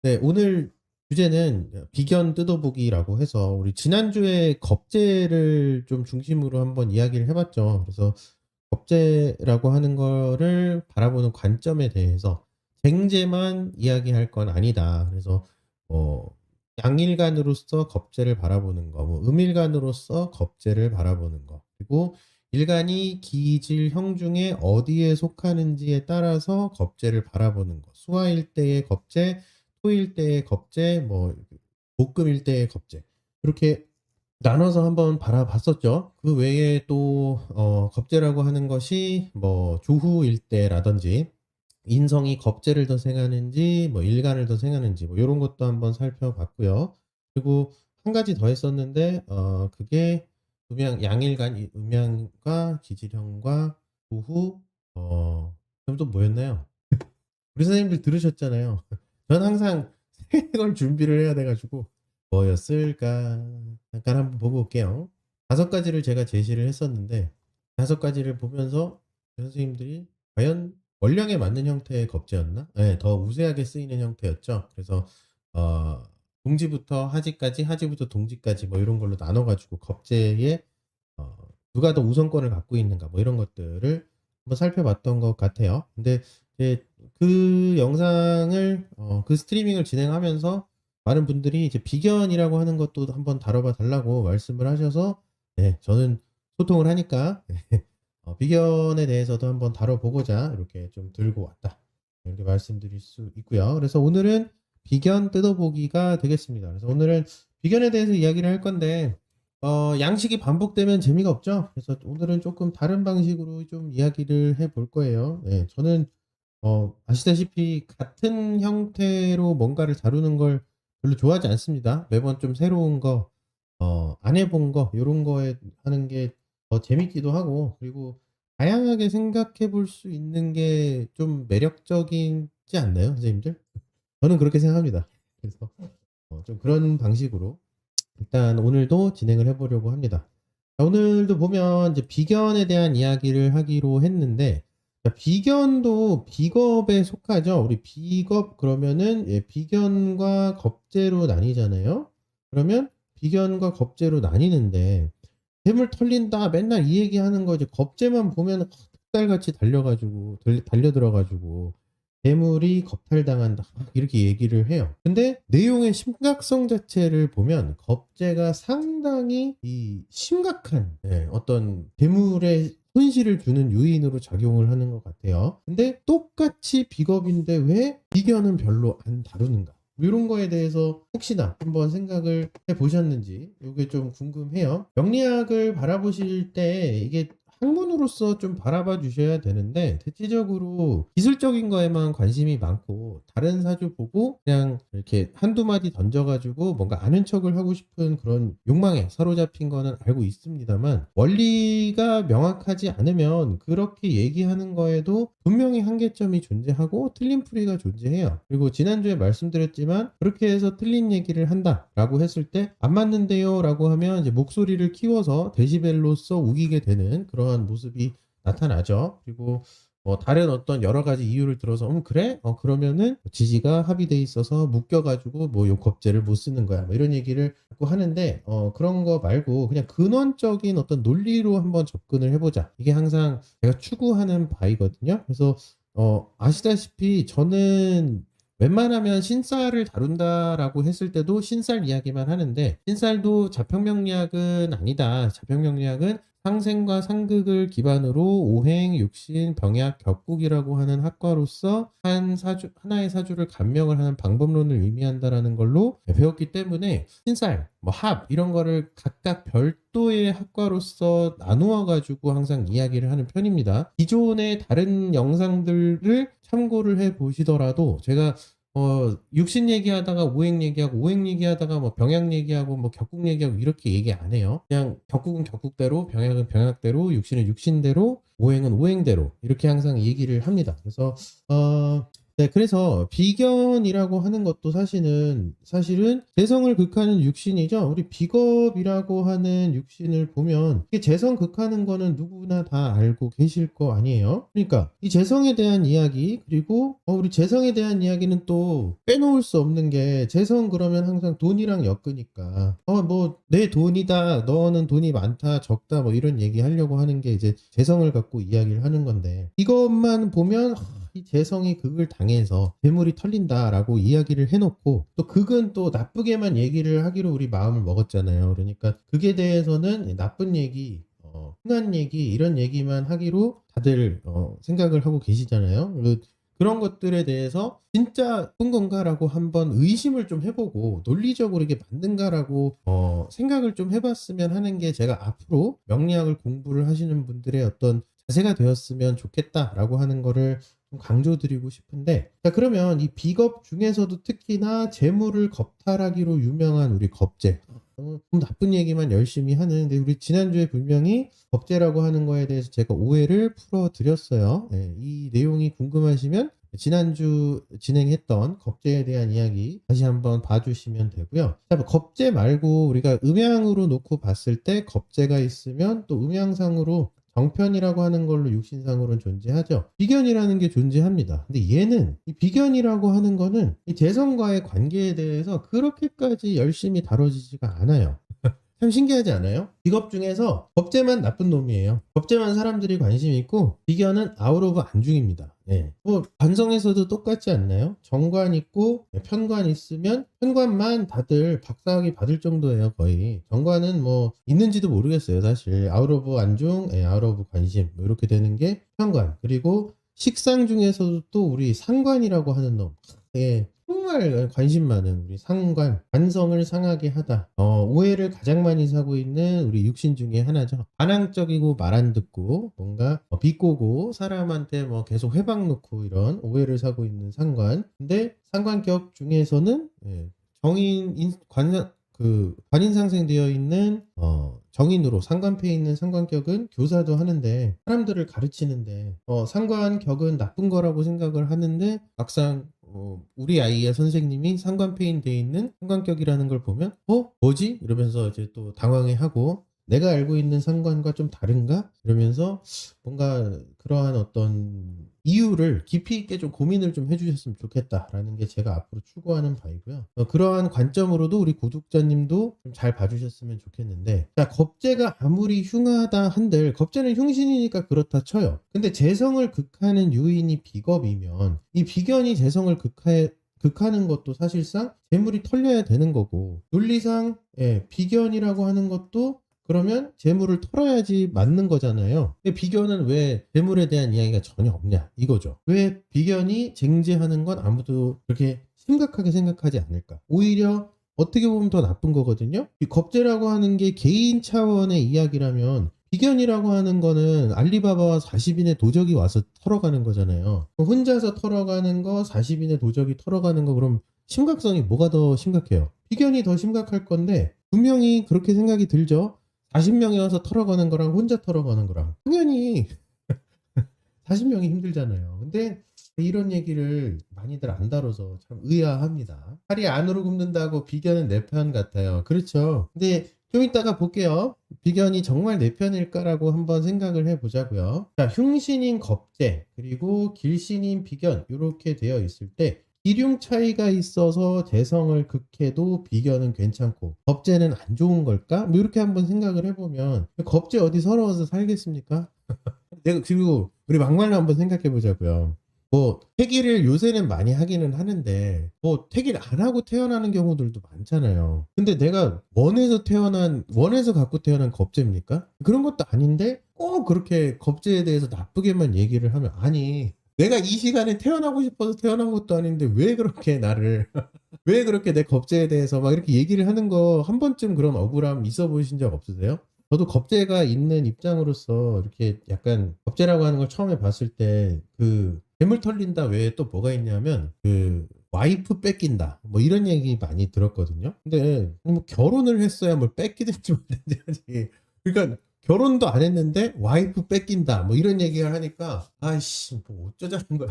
네, 오늘 주제는 비견 뜯어보기라고 해서 우리 지난주에 겁재를 좀 중심으로 한번 이야기를 해봤죠. 그래서 겁재라고 하는 거를 바라보는 관점에 대해서 쟁재만 이야기할 건 아니다. 그래서 양일간으로서 겁재를 바라보는 거, 뭐 음일간으로서 겁재를 바라보는 거, 그리고 일간이 기질형 중에 어디에 속하는지에 따라서 겁재를 바라보는 거, 수화일 때의 겁재, 토일 때의 겁재, 뭐 목금일 때의 겁재, 이렇게 나눠서 한번 바라봤었죠. 그 외에 또 겁재라고 하는 것이 뭐 조후일 때라든지 인성이 겁재를 더 생하는지 뭐 일간을 더 생하는지 뭐 이런 것도 한번 살펴봤고요. 그리고 한 가지 더 했었는데 그게 양일간 음양과 기질형과 조후 그럼 또 뭐였나요? 우리 선생님들 들으셨잖아요. 전 항상 새 걸 준비를 해야 돼가지고 뭐였을까 잠깐 한번 보고 올게요. 다섯 가지를 제가 제시를 했었는데 다섯 가지를 보면서 선생님들이 과연 원령에 맞는 형태의 겁재였나? 네, 더 우세하게 쓰이는 형태였죠. 그래서 어, 동지부터 하지까지, 하지부터 동지까지 뭐 이런 걸로 나눠가지고 겁재의 어, 누가 더 우선권을 갖고 있는가 뭐 이런 것들을 한번 살펴봤던 것 같아요. 근데 이제 그 영상을 그 스트리밍을 진행하면서 많은 분들이 이제 비견이라고 하는 것도 한번 다뤄봐 달라고 말씀을 하셔서 네, 저는 소통을 하니까 비견에 대해서도 한번 다뤄보고자 이렇게 좀 들고 왔다. 이렇게 말씀드릴 수 있고요. 그래서 오늘은 비견 뜯어보기가 되겠습니다. 그래서 오늘은 비견에 대해서 이야기를 할 건데 양식이 반복되면 재미가 없죠. 그래서 오늘은 조금 다른 방식으로 좀 이야기를 해볼 거예요. 네, 저는 아시다시피 같은 형태로 뭔가를 다루는 걸 별로 좋아하지 않습니다. 매번 좀 새로운 거, 안 해본 거, 이런 거에 하는 게 더 재밌기도 하고, 그리고 다양하게 생각해 볼 수 있는 게 좀 매력적이지 않나요, 선생님들? 저는 그렇게 생각합니다. 그래서 좀 그런 방식으로 일단 오늘도 진행을 해보려고 합니다. 자, 오늘도 보면 이제 비견에 대한 이야기를 하기로 했는데, 자, 비견도 비겁에 속하죠. 우리 비겁 그러면은 비견과 겁재로 나뉘잖아요. 그러면 비견과 겁재로 나뉘는데 뱀을 털린다 맨날 이 얘기하는 거 이제 겁재만 보면 닭달같이 달려가지고 달려들어가지고 괴물이 겁탈당한다 이렇게 얘기를 해요. 근데 내용의 심각성 자체를 보면 겁재가 상당히 이 심각한 어떤 괴물의 손실을 주는 요인으로 작용을 하는 것 같아요. 근데 똑같이 비겁인데 왜 비견은 별로 안 다루는가? 이런 거에 대해서 혹시나 한번 생각을 해 보셨는지 이게 좀 궁금해요. 명리학을 바라보실 때 이게 학문으로서 좀 바라봐 주셔야 되는데 대체적으로 기술적인 거에만 관심이 많고 다른 사주 보고 그냥 이렇게 한두 마디 던져가지고 뭔가 아는 척을 하고 싶은 그런 욕망에 사로잡힌 거는 알고 있습니다만 원리가 명확하지 않으면 그렇게 얘기하는 거에도 분명히 한계점이 존재하고 틀린 풀이가 존재해요. 그리고 지난주에 말씀드렸지만 그렇게 해서 틀린 얘기를 한다라고 했을 때 안 맞는데요 라고 하면 이제 목소리를 키워서 데시벨로서 우기게 되는 그러한 모습이 나타나죠. 그리고 다른 어떤 여러 가지 이유를 들어서 그래? 그러면은 지지가 합의돼 있어서 묶여가지고 뭐 요겁제를 못 쓰는 거야 뭐 이런 얘기를 자꾸 하는데 그런 거 말고 그냥 근원적인 어떤 논리로 한번 접근을 해보자. 이게 항상 제가 추구하는 바이거든요. 그래서 아시다시피 저는 웬만하면 신쌀을 다룬다라고 했을 때도 신쌀 이야기만 하는데 신쌀도 자평명리학은 아니다. 자평명리학은 상생과 상극을 기반으로 오행, 육신, 병약, 격국이라고 하는 학과로서 하나의 사주를 간명을 하는 방법론을 의미한다라는 걸로 배웠기 때문에 신살, 뭐 합 이런 거를 각각 별도의 학과로서 나누어 가지고 항상 이야기를 하는 편입니다. 기존의 다른 영상들을 참고를 해 보시더라도 제가 육신 얘기하다가 오행 얘기하고 오행 얘기하다가 뭐 병약 얘기하고 뭐 격국 얘기하고 이렇게 얘기 안 해요. 그냥 격국은 격국대로, 병약은 병약대로, 육신은 육신대로, 오행은 오행대로 이렇게 항상 얘기를 합니다. 그래서 네, 그래서 비견이라고 하는 것도 사실은 재성을 극하는 육신이죠. 우리 비겁이라고 하는 육신을 보면 이게 재성 극하는 거는 누구나 다 알고 계실 거 아니에요. 그러니까 이 재성에 대한 이야기, 그리고 우리 재성에 대한 이야기는 또 빼놓을 수 없는 게, 재성 그러면 항상 돈이랑 엮으니까 뭐 내 돈이다, 너는 돈이 많다 적다 뭐 이런 얘기 하려고 하는 게 이제 재성을 갖고 이야기를 하는 건데, 이것만 보면 이 재성이 극을 당해서 재물이 털린다라고 이야기를 해놓고, 또 극은 또 나쁘게만 얘기를 하기로 우리 마음을 먹었잖아요. 그러니까 극에 대해서는 나쁜 얘기, 흔한 얘기, 이런 얘기만 하기로 다들 생각을 하고 계시잖아요. 그런 것들에 대해서 진짜 나쁜 건가라고 한번 의심을 좀 해보고, 논리적으로 이게 맞는가라고 생각을 좀 해봤으면 하는 게, 제가 앞으로 명리학을 공부를 하시는 분들의 어떤 자세가 되었으면 좋겠다라고 하는 거를 좀 강조드리고 싶은데, 자, 그러면 이 비겁 중에서도 특히나 재물을 겁탈하기로 유명한 우리 겁재, 좀 나쁜 얘기만 열심히 하는, 근데 우리 지난주에 분명히 겁재라고 하는 거에 대해서 제가 오해를 풀어드렸어요. 네, 이 내용이 궁금하시면 지난주 진행했던 겁재에 대한 이야기 다시 한번 봐주시면 되고요. 자, 겁재 말고 우리가 음양으로 놓고 봤을 때 겁재가 있으면 또 음양상으로 정편이라고 하는 걸로 육신상으로는 존재하죠. 비견이라는 게 존재합니다. 근데 얘는, 이 비견이라고 하는 거는 이 재성과의 관계에 대해서 그렇게까지 열심히 다뤄지지가 않아요. 참 신기하지 않아요? 직업 중에서 겁재만 나쁜 놈이에요. 겁재만 사람들이 관심 있고, 비견은 아웃 오브 안중입니다. 네. 뭐 반성에서도 똑같지 않나요? 정관 있고 편관 있으면 편관만 다들 박사학위 받을 정도예요. 거의 정관은 뭐 있는지도 모르겠어요. 사실 아웃 오브 안중, 아웃 오브 관심, 뭐 이렇게 되는 게 편관. 그리고 식상 중에서도 또 우리 상관이라고 하는 놈, 정말 관심 많은 우리 상관, 관성을 상하게 하다, 오해를 가장 많이 사고 있는 우리 육신 중에 하나죠. 반항적이고 말 안 듣고 뭔가 비꼬고 사람한테 뭐 계속 회방 놓고 이런 오해를 사고 있는 상관. 근데 상관격 중에서는 정인 관인상생되어 있는 정인으로 상관패에 있는 상관격은 교사도 하는데, 사람들을 가르치는데 상관격은 나쁜 거라고 생각을 하는데, 막상 우리 아이의 선생님이 상관패인 돼 있는 상관격이라는 걸 보면 뭐지? 이러면서 이제 또 당황해하고, 내가 알고 있는 상관과 좀 다른가? 이러면서 뭔가 그러한 어떤 이유를 깊이 있게 좀 고민을 좀 해주셨으면 좋겠다라는 게 제가 앞으로 추구하는 바이고요. 그러한 관점으로도 우리 구독자님도 좀 잘 봐주셨으면 좋겠는데, 자, 겁재가 아무리 흉하다 한들, 겁재는 흉신이니까 그렇다 쳐요. 근데 재성을 극하는 요인이 비겁이면, 이 비견이 재성을 극하는 것도 사실상 재물이 털려야 되는 거고, 논리상 비견이라고 하는 것도 그러면 재물을 털어야지 맞는 거잖아요. 근데 비견은 왜 재물에 대한 이야기가 전혀 없냐 이거죠. 왜 비견이 쟁제하는 건 아무도 그렇게 심각하게 생각하지 않을까? 오히려 어떻게 보면 더 나쁜 거거든요. 이 겁재라고 하는 게 개인 차원의 이야기라면, 비견이라고 하는 거는 알리바바와 40인의 도적이 와서 털어가는 거잖아요. 혼자서 털어가는 거, 40인의 도적이 털어가는 거, 그럼 심각성이 뭐가 더 심각해요? 비견이 더 심각할 건데, 분명히 그렇게 생각이 들죠. 40명이 와서 털어가는 거랑 혼자 털어가는 거랑 당연히 40명이 힘들잖아요. 근데 이런 얘기를 많이들 안 다뤄서 참 의아합니다. 팔이 안으로 굽는다고 비견은 내 편 같아요. 그렇죠. 근데 좀 이따가 볼게요. 비견이 정말 내 편일까라고 한번 생각을 해보자고요. 자, 흉신인 겁재 그리고 길신인 비견, 이렇게 되어 있을 때 기륭 차이가 있어서 재성을 극해도 비견은 괜찮고 겁재는 안 좋은 걸까? 뭐 이렇게 한번 생각을 해보면, 겁재 어디 서러워서 살겠습니까? 그리고 우리 막말로 한번 생각해 보자고요. 뭐 태기를 요새는 많이 하기는 하는데, 뭐 태기를 안 하고 태어나는 경우들도 많잖아요. 근데 내가 원에서 갖고 태어난 겁재입니까? 그런 것도 아닌데 꼭 그렇게 겁재에 대해서 나쁘게만 얘기를 하면, 아니 내가 이 시간에 태어나고 싶어서 태어난 것도 아닌데 왜 그렇게 나를 왜 그렇게 내 겁재에 대해서 막 이렇게 얘기를 하는 거, 한 번쯤 그런 억울함 있어 보신 적 없으세요? 저도 겁재가 있는 입장으로서 이렇게 약간, 겁재라고 하는 걸 처음에 봤을 때 그 재물 털린다 외에 또 뭐가 있냐면, 그 와이프 뺏긴다 뭐 이런 얘기 많이 들었거든요. 근데 뭐 결혼을 했어야 뭘 뺏기든지 말든지 하지. 그러니까 결혼도 안 했는데 와이프 뺏긴다 뭐 이런 얘기를 하니까, 아이씨 뭐 어쩌자는 거야.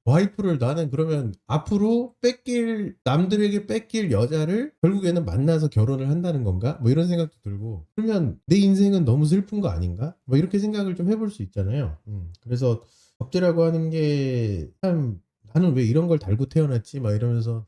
와이프를 나는 그러면 앞으로 남들에게 뺏길 여자를 결국에는 만나서 결혼을 한다는 건가? 뭐 이런 생각도 들고, 그러면 내 인생은 너무 슬픈 거 아닌가? 뭐 이렇게 생각을 좀 해볼 수 있잖아요. 그래서 겁재라고 하는 게 참, 나는 왜 이런 걸 달고 태어났지? 막 이러면서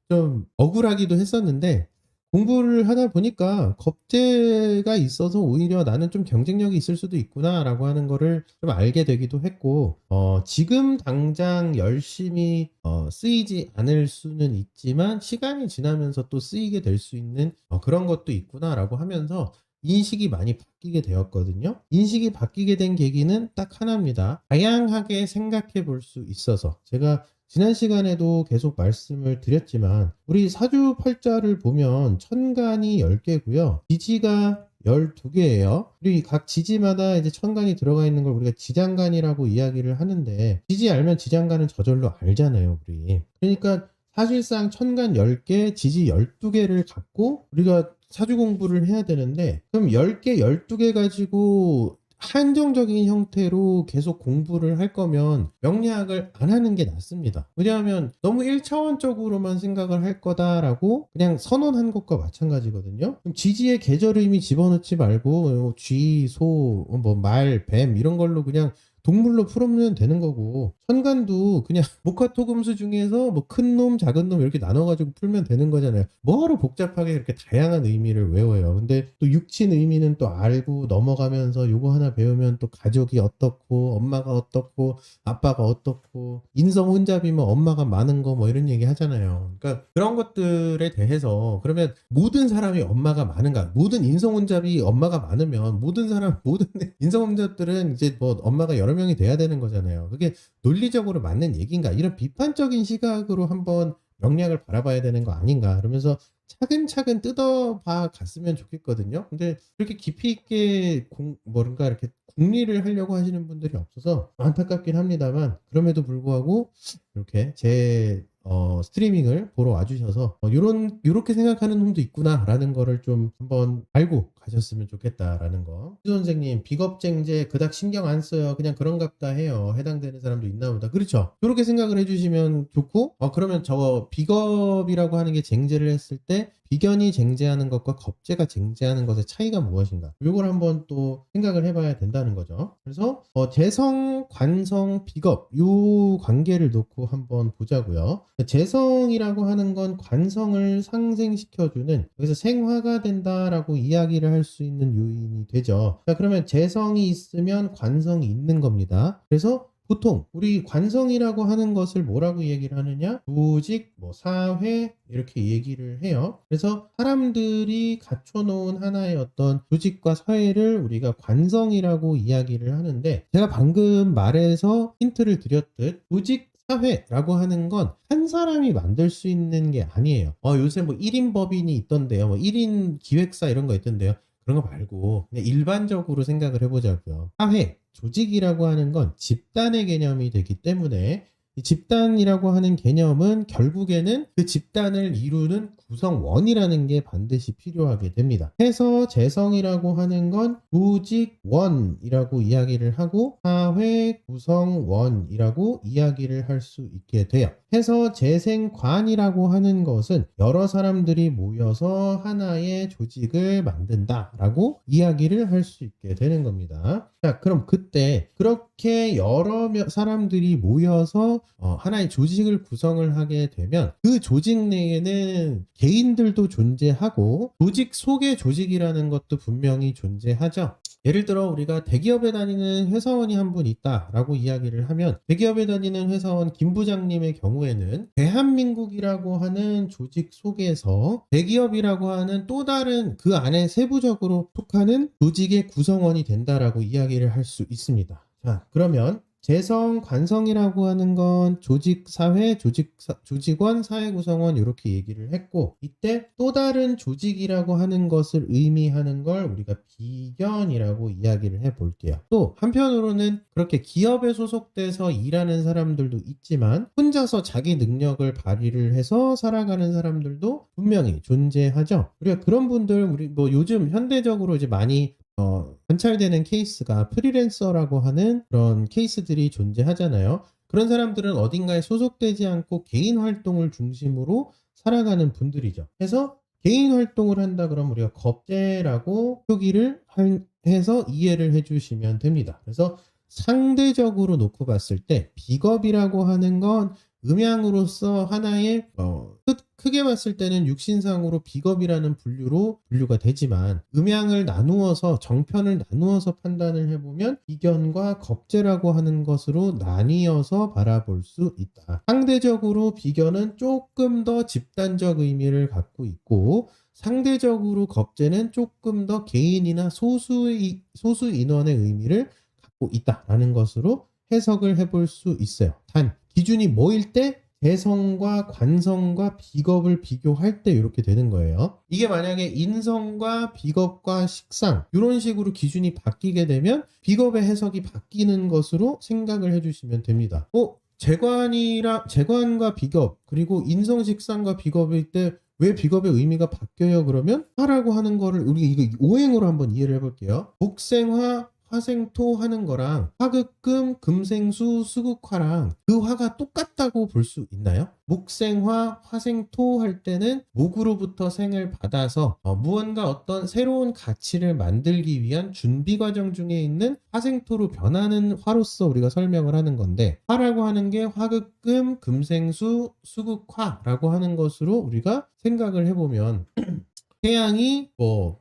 좀 억울하기도 했었는데, 공부를 하다 보니까 겁재가 있어서 오히려 나는 좀 경쟁력이 있을 수도 있구나라고 하는 거를 좀 알게 되기도 했고, 지금 당장 열심히 쓰이지 않을 수는 있지만 시간이 지나면서 또 쓰이게 될 수 있는 그런 것도 있구나라고 하면서 인식이 많이 바뀌게 되었거든요. 인식이 바뀌게 된 계기는 딱 하나입니다. 다양하게 생각해 볼 수 있어서. 제가 지난 시간에도 계속 말씀을 드렸지만 우리 사주팔자를 보면 천간이 10개고요. 지지가 12개예요. 그리고 각 지지마다 이제 천간이 들어가 있는 걸 우리가 지장간이라고 이야기를 하는데, 지지 알면 지장간은 저절로 알잖아요, 우리. 그러니까 사실상 천간 10개, 지지 12개를 갖고 우리가 사주 공부를 해야 되는데, 그럼 10개, 12개 가지고 한정적인 형태로 계속 공부를 할 거면 명리학을 안 하는 게 낫습니다. 왜냐하면 너무 1차원적으로만 생각을 할 거다라고 그냥 선언한 것과 마찬가지거든요. 그럼 지지의 계절 의미 집어넣지 말고 쥐, 소, 뭐 말, 뱀 이런 걸로 그냥 동물로 풀어면 되는 거고, 천간도 그냥 목화토금수 중에서 뭐 큰 놈, 작은 놈 이렇게 나눠가지고 풀면 되는 거잖아요. 뭐하러 복잡하게 이렇게 다양한 의미를 외워요. 근데 또 육친 의미는 또 알고 넘어가면서 요거 하나 배우면 또 가족이 어떻고, 엄마가 어떻고, 아빠가 어떻고, 인성 혼잡이면 엄마가 많은 거 뭐 이런 얘기 하잖아요. 그러니까 그런 것들에 대해서, 그러면 모든 사람이 엄마가 많은가? 모든 인성 혼잡이 엄마가 많으면 모든 인성 혼잡들은 이제 뭐 엄마가 여러 명이 돼야 되는 거잖아요. 그게 논리적으로 맞는 얘기인가? 이런 비판적인 시각으로 한번 명리학을 바라봐야 되는 거 아닌가? 그러면서 차근차근 뜯어봐 갔으면 좋겠거든요. 근데 그렇게 깊이 있게 뭔가 이렇게 궁리를 하려고 하시는 분들이 없어서 안타깝긴 합니다만, 그럼에도 불구하고 이렇게 제 스트리밍을 보러 와주셔서 요렇게 생각하는 놈도 있구나라는 거를 좀 한번 알고 가셨으면 좋겠다라는 거. 수 선생님, 비겁쟁제 그닥 신경 안 써요. 그냥 그런갑다 해요. 해당되는 사람도 있나 보다. 그렇죠. 요렇게 생각을 해주시면 좋고, 그러면 저 비겁이라고 하는 게 쟁제를 했을 때 비견이 쟁제하는 것과 겁재가 쟁제하는 것의 차이가 무엇인가? 요걸 한번 또 생각을 해봐야 된다는 거죠. 그래서 재성, 관성, 비겁 요 관계를 놓고 한번 보자고요. 재성이라고 하는 건 관성을 상생시켜주는, 여기서 생화가 된다라고 이야기를 할 수 있는 요인이 되죠. 자, 그러면 재성이 있으면 관성이 있는 겁니다. 그래서 보통 우리 관성이라고 하는 것을 뭐라고 얘기를 하느냐? 조직, 뭐 사회 이렇게 얘기를 해요. 그래서 사람들이 갖춰놓은 하나의 어떤 조직과 사회를 우리가 관성이라고 이야기를 하는데, 제가 방금 말해서 힌트를 드렸듯 조직 사회라고 하는 건 한 사람이 만들 수 있는 게 아니에요. 요새 뭐 1인 법인이 있던데요. 뭐 1인 기획사 이런 거 있던데요. 그런 거 말고 그냥 일반적으로 생각을 해보자고요. 사회, 조직이라고 하는 건 집단의 개념이 되기 때문에, 이 집단이라고 하는 개념은 결국에는 그 집단을 이루는 구성원이라는 게 반드시 필요하게 됩니다. 해서 재성이라고 하는 건 조직원이라고 이야기를 하고 사회 구성원이라고 이야기를 할 수 있게 돼요. 해서 재생관이라고 하는 것은 여러 사람들이 모여서 하나의 조직을 만든다라고 이야기를 할 수 있게 되는 겁니다. 자, 그럼 그때 그렇게 여러 사람들이 모여서 하나의 조직을 구성을 하게 되면 그 조직 내에는 개인들도 존재하고 조직 속의 조직이라는 것도 분명히 존재하죠. 예를 들어 우리가 대기업에 다니는 회사원이 한 분 있다라고 이야기를 하면, 대기업에 다니는 회사원 김 부장님의 경우에는 대한민국이라고 하는 조직 속에서 대기업이라고 하는 또 다른 그 안에 세부적으로 속하는 조직의 구성원이 된다라고 이야기를 할 수 있습니다. 자, 그러면 재성, 관성이라고 하는 건 조직, 사회, 조직원, 사회 구성원 이렇게 얘기를 했고, 이때 또 다른 조직이라고 하는 것을 의미하는 걸 우리가 비견이라고 이야기를 해볼게요. 또 한편으로는 그렇게 기업에 소속돼서 일하는 사람들도 있지만 혼자서 자기 능력을 발휘를 해서 살아가는 사람들도 분명히 존재하죠. 우리가 그런 분들, 우리 뭐 요즘 현대적으로 이제 많이 관찰되는 케이스가 프리랜서라고 하는 그런 케이스들이 존재하잖아요. 그런 사람들은 어딘가에 소속되지 않고 개인 활동을 중심으로 살아가는 분들이죠. 그래서 개인 활동을 한다 그러면 우리가 겁재라고 표기를 해서 이해를 해주시면 됩니다. 그래서 상대적으로 놓고 봤을 때 비겁이라고 하는 건 음양으로서 하나의 크게 봤을 때는 육신상으로 비겁이라는 분류가 되지만 음양을 나누어서 정편을 나누어서 판단을 해보면 비견과 겁재라고 하는 것으로 나뉘어서 바라볼 수 있다. 상대적으로 비견은 조금 더 집단적 의미를 갖고 있고 상대적으로 겁재는 조금 더 개인이나 소수 인원의 의미를 갖고 있다라는 것으로 해석을 해볼 수 있어요. 단 기준이 뭐일 때? 개성과 관성과 비겁을 비교할 때 이렇게 되는 거예요. 이게 만약에 인성과 비겁과 식상 이런 식으로 기준이 바뀌게 되면 비겁의 해석이 바뀌는 것으로 생각을 해주시면 됩니다. 재관과 비겁 그리고 인성, 식상과 비겁일 때 왜 비겁의 의미가 바뀌어요? 그러면 화라고 하는 거를 우리 이거 오행으로 한번 이해를 해볼게요. 목생화 화생토 하는 거랑 화극금 금생수 수극화랑 그 화가 똑같다고 볼 수 있나요? 목생화 화생토 할 때는 목으로부터 생을 받아서 무언가 어떤 새로운 가치를 만들기 위한 준비 과정 중에 있는 화생토로 변하는 화로서 우리가 설명을 하는 건데 화라고 하는 게 화극금 금생수 수극화라고 하는 것으로 우리가 생각을 해보면 태양이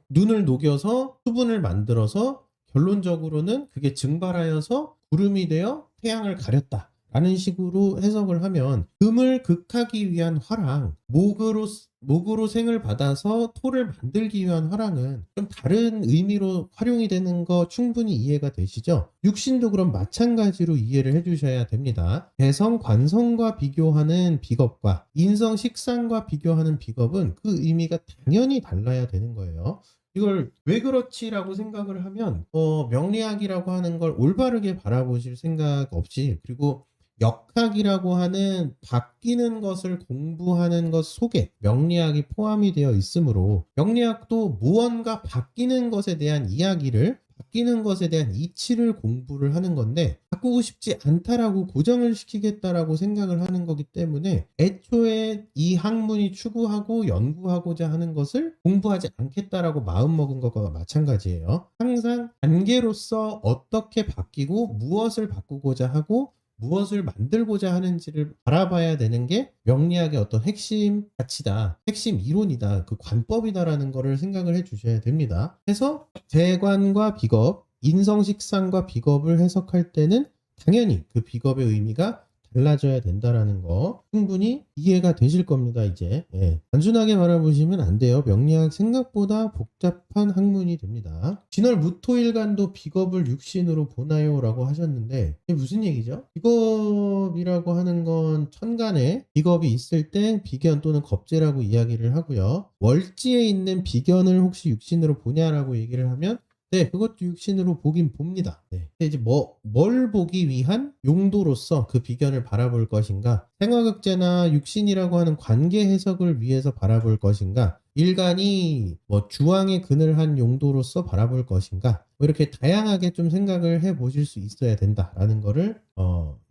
눈을 녹여서 수분을 만들어서 결론적으로는 그게 증발하여서 구름이 되어 태양을 가렸다 라는 식으로 해석을 하면 금을 극하기 위한 화랑 목으로 생을 받아서 토를 만들기 위한 화랑은 좀 다른 의미로 활용이 되는 거 충분히 이해가 되시죠? 육신도 그럼 마찬가지로 이해를 해주셔야 됩니다. 개성, 관성과 비교하는 비겁과 인성, 식상과 비교하는 비겁은 그 의미가 당연히 달라야 되는 거예요. 이걸 왜 그렇지라고 생각을 하면 명리학이라고 하는 걸 올바르게 바라보실 생각 없이 그리고 역학이라고 하는 바뀌는 것을 공부하는 것 속에 명리학이 포함이 되어 있으므로 명리학도 무언가 바뀌는 것에 대한 이야기를 바뀌는 것에 대한 이치를 공부를 하는 건데 바꾸고 싶지 않다라고 고정을 시키겠다라고 생각을 하는 거기 때문에 애초에 이 학문이 추구하고 연구하고자 하는 것을 공부하지 않겠다라고 마음먹은 것과 마찬가지예요. 항상 단계로서 어떻게 바뀌고 무엇을 바꾸고자 하고 무엇을 만들고자 하는지를 알아봐야 되는 게 명리학의 어떤 핵심 가치다, 핵심 이론이다, 그 관법이다라는 거를 생각을 해 주셔야 됩니다. 그래서 재관과 비겁, 인성식상과 비겁을 해석할 때는 당연히 그 비겁의 의미가 달라져야 된다라는 거 충분히 이해가 되실 겁니다. 이제 단순하게 바라보시면 안 돼요. 명리학 생각보다 복잡한 학문이 됩니다. 진월 무토일간도 비겁을 육신으로 보나요? 라고 하셨는데 이게 무슨 얘기죠? 비겁이라고 하는 건 천간에 비겁이 있을 때 비견 또는 겁재라고 이야기를 하고요. 월지에 있는 비견을 혹시 육신으로 보냐라고 얘기를 하면 네, 그것도 육신으로 보긴 봅니다. 네. 근데 이제 뭘 보기 위한 용도로서 그 비견을 바라볼 것인가? 생화극재나 육신이라고 하는 관계 해석을 위해서 바라볼 것인가? 일간이 주왕의 근을 한 용도로서 바라볼 것인가? 이렇게 다양하게 좀 생각을 해 보실 수 있어야 된다라는 거를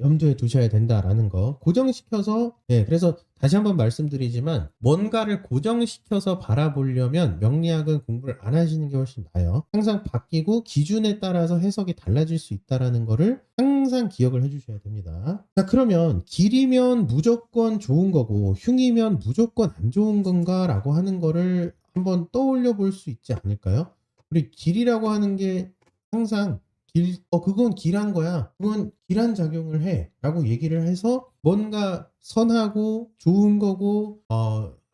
염두에 두셔야 된다라는 거 고정시켜서 그래서 다시 한번 말씀드리지만 뭔가를 고정시켜서 바라보려면 명리학은 공부를 안 하시는 게 훨씬 나아요. 항상 바뀌고 기준에 따라서 해석이 달라질 수 있다라는 거를 항상 기억을 해주셔야 됩니다. 자, 그러면 길이면 무조건 좋은 거고 흉이면 무조건 안 좋은 건가 라고 하는 거를 한번 떠올려 볼 수 있지 않을까요? 우리 길이라고 하는 게 항상 그건 길한 거야. 그건 길한 작용을 해. 라고 얘기를 해서 뭔가 선하고 좋은 거고,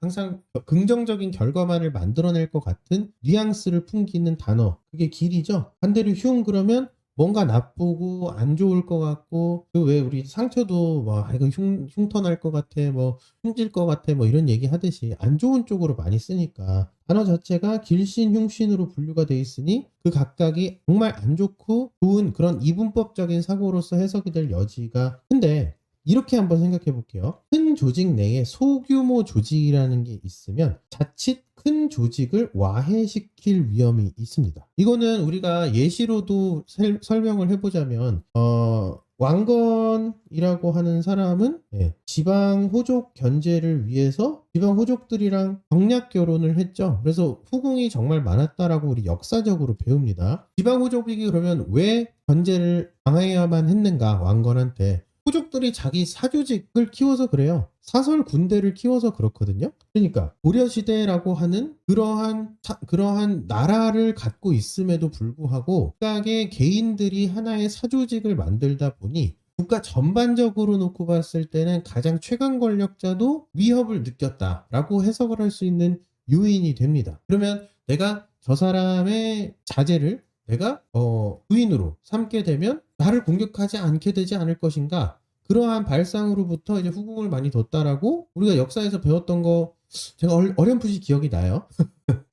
항상 긍정적인 결과만을 만들어낼 것 같은 뉘앙스를 풍기는 단어. 그게 길이죠. 반대로 흉 그러면 뭔가 나쁘고 안 좋을 것 같고 그 왜 우리 상처도 이거 흉터날 것 같아 흉질 것 같아 이런 얘기 하듯이 안 좋은 쪽으로 많이 쓰니까 단어 자체가 길신 흉신으로 분류가 돼 있으니 그 각각이 정말 안 좋고 좋은 그런 이분법적인 사고로서 해석이 될 여지가 큰데 이렇게 한번 생각해 볼게요. 큰 조직 내에 소규모 조직이라는 게 있으면 자칫 큰 조직을 와해시킬 위험이 있습니다. 이거는 우리가 예시로도 설명을 해보자면 왕건이라고 하는 사람은 지방 호족 견제를 위해서 지방 호족들이랑 경략 결혼을 했죠. 그래서 후궁이 정말 많았다라고 우리 역사적으로 배웁니다. 지방 호족이 그러면 왜 견제를 당해야만 했는가 왕건한테? 호족들이 자기 사조직을 키워서 그래요. 사설 군대를 키워서 그렇거든요. 그러니까 고려시대라고 하는 그러한 나라를 갖고 있음에도 불구하고 각각의 개인들이 하나의 사조직을 만들다 보니 국가 전반적으로 놓고 봤을 때는 가장 최강 권력자도 위협을 느꼈다라고 해석을 할 수 있는 요인이 됩니다. 그러면 내가 저 사람의 자제를 내가 부인으로 삼게 되면 나를 공격하지 않게 되지 않을 것인가? 그러한 발상으로부터 이제 후궁을 많이 뒀다라고 우리가 역사에서 배웠던 거 제가 어렴풋이 기억이 나요.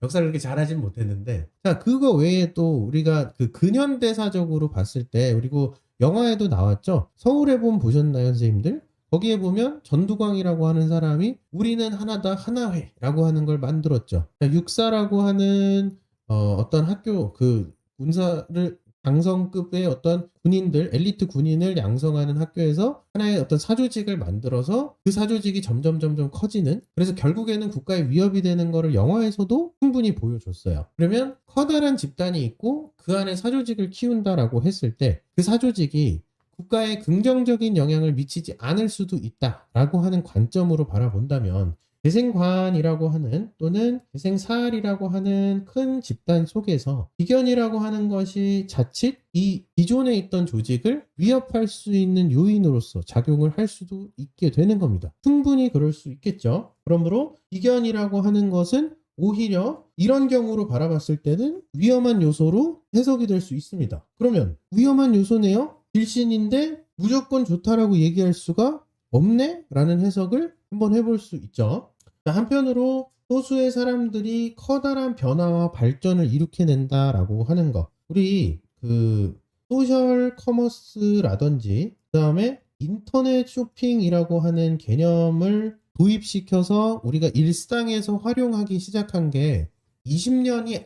역사를 그렇게 잘하진 못했는데. 자, 그거 외에 또 우리가 그 근현대사적으로 봤을 때 그리고 영화에도 나왔죠. 서울의 봄 보셨나요, 선생님들? 거기에 보면 전두광이라고 하는 사람이 우리는 하나다 하나회라고 하는 걸 만들었죠. 육사라고 하는 어떤 학교 그 군사를 장성급의 어떤 군인들, 엘리트 군인을 양성하는 학교에서 하나의 어떤 사조직을 만들어서 그 사조직이 점점 커지는, 그래서 결국에는 국가의 위협이 되는 거를 영화에서도 충분히 보여줬어요. 그러면 커다란 집단이 있고 그 안에 사조직을 키운다라고 했을 때 그 사조직이 국가에 긍정적인 영향을 미치지 않을 수도 있다라고 하는 관점으로 바라본다면 재생관이라고 하는 또는 재생사할이라고 하는 큰 집단 속에서 비견이라고 하는 것이 자칫 이 기존에 있던 조직을 위협할 수 있는 요인으로서 작용을 할 수도 있게 되는 겁니다. 충분히 그럴 수 있겠죠. 그러므로 비견이라고 하는 것은 오히려 이런 경우로 바라봤을 때는 위험한 요소로 해석이 될 수 있습니다. 그러면 위험한 요소네요? 빌신인데 무조건 좋다라고 얘기할 수가 없네? 라는 해석을 한번 해볼 수 있죠. 한편으로 소수의 사람들이 커다란 변화와 발전을 일으켜낸다라고 하는 것. 우리 그 소셜 커머스라든지 그 다음에 인터넷 쇼핑이라고 하는 개념을 도입시켜서 우리가 일상에서 활용하기 시작한 게 20년이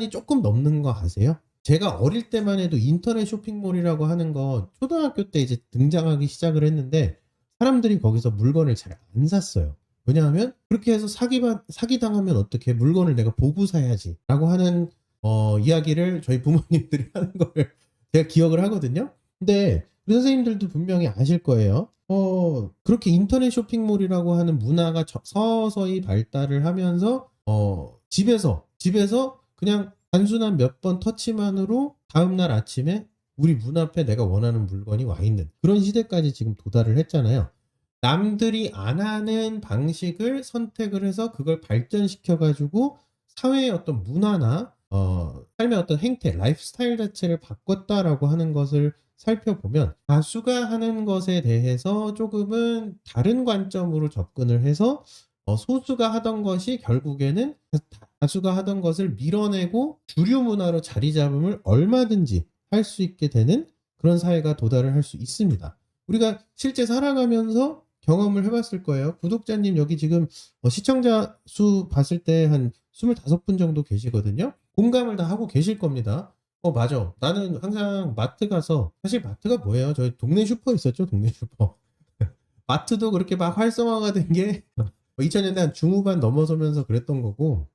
조금 넘는 거 아세요? 제가 어릴 때만 해도 인터넷 쇼핑몰이라고 하는 거 초등학교 때 이제 등장하기 시작을 했는데 사람들이 거기서 물건을 잘 안 샀어요. 왜냐하면 그렇게 해서 사기당하면 어떻게, 물건을 내가 보고 사야지 라고 하는 이야기를 저희 부모님들이 하는 걸 제가 기억을 하거든요. 근데 우리 선생님들도 분명히 아실 거예요. 그렇게 인터넷 쇼핑몰이라고 하는 문화가 서서히 발달을 하면서 집에서 그냥 단순한 몇 번 터치만으로 다음날 아침에 우리 문 앞에 내가 원하는 물건이 와 있는 그런 시대까지 지금 도달을 했잖아요. 남들이 안 하는 방식을 선택을 해서 그걸 발전시켜 가지고 사회의 어떤 문화나 삶의 어떤 행태, 라이프 스타일 자체를 바꿨다라고 하는 것을 살펴보면 다수가 하는 것에 대해서 조금은 다른 관점으로 접근을 해서 소수가 하던 것이 결국에는 다수가 하던 것을 밀어내고 주류 문화로 자리 잡음을 얼마든지 할 수 있게 되는 그런 사회가 도달을 할 수 있습니다. 우리가 실제 살아가면서 경험을 해봤을 거예요. 구독자님 여기 지금 시청자 수 봤을 때 한 25분 정도 계시거든요. 공감을 다 하고 계실 겁니다. 맞아. 나는 항상 마트 가서, 사실 마트가 뭐예요? 저희 동네 슈퍼 있었죠? 동네 슈퍼. 마트도 그렇게 막 활성화가 된 게 2000년대 한 중후반 넘어서면서 그랬던 거고,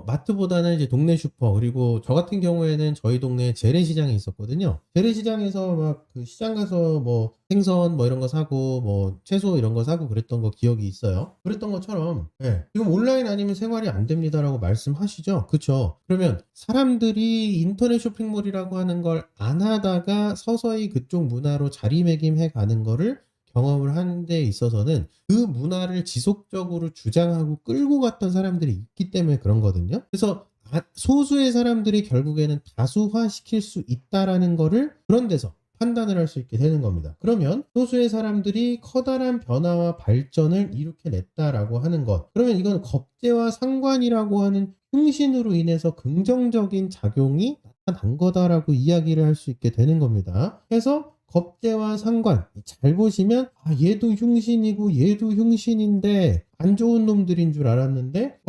마트보다는 이제 동네 슈퍼, 그리고 저 같은 경우에는 저희 동네에 재래시장이 있었거든요. 재래시장에서 막 그 시장 가서 뭐 생선 뭐 이런 거 사고 뭐 채소 이런 거 사고 그랬던 거 기억이 있어요. 그랬던 것처럼 지금 온라인 아니면 생활이 안 됩니다라고 말씀하시죠. 그쵸? 그러면 사람들이 인터넷 쇼핑몰이라고 하는 걸 안 하다가 서서히 그쪽 문화로 자리매김해 가는 거를 경험을 하는 데 있어서는 그 문화를 지속적으로 주장하고 끌고 갔던 사람들이 있기 때문에 그런 거거든요. 그래서 소수의 사람들이 결국에는 다수화시킬 수 있다라는 거를 그런 데서 판단을 할 수 있게 되는 겁니다. 그러면 소수의 사람들이 커다란 변화와 발전을 일으켜냈다라고 하는 것, 그러면 이건 겁재와 상관이라고 하는 흉신으로 인해서 긍정적인 작용이 나타난 거다라고 이야기를 할 수 있게 되는 겁니다. 그래서 겁재와 상관 잘 보시면 얘도 흉신이고 얘도 흉신인데 안 좋은 놈들인 줄 알았는데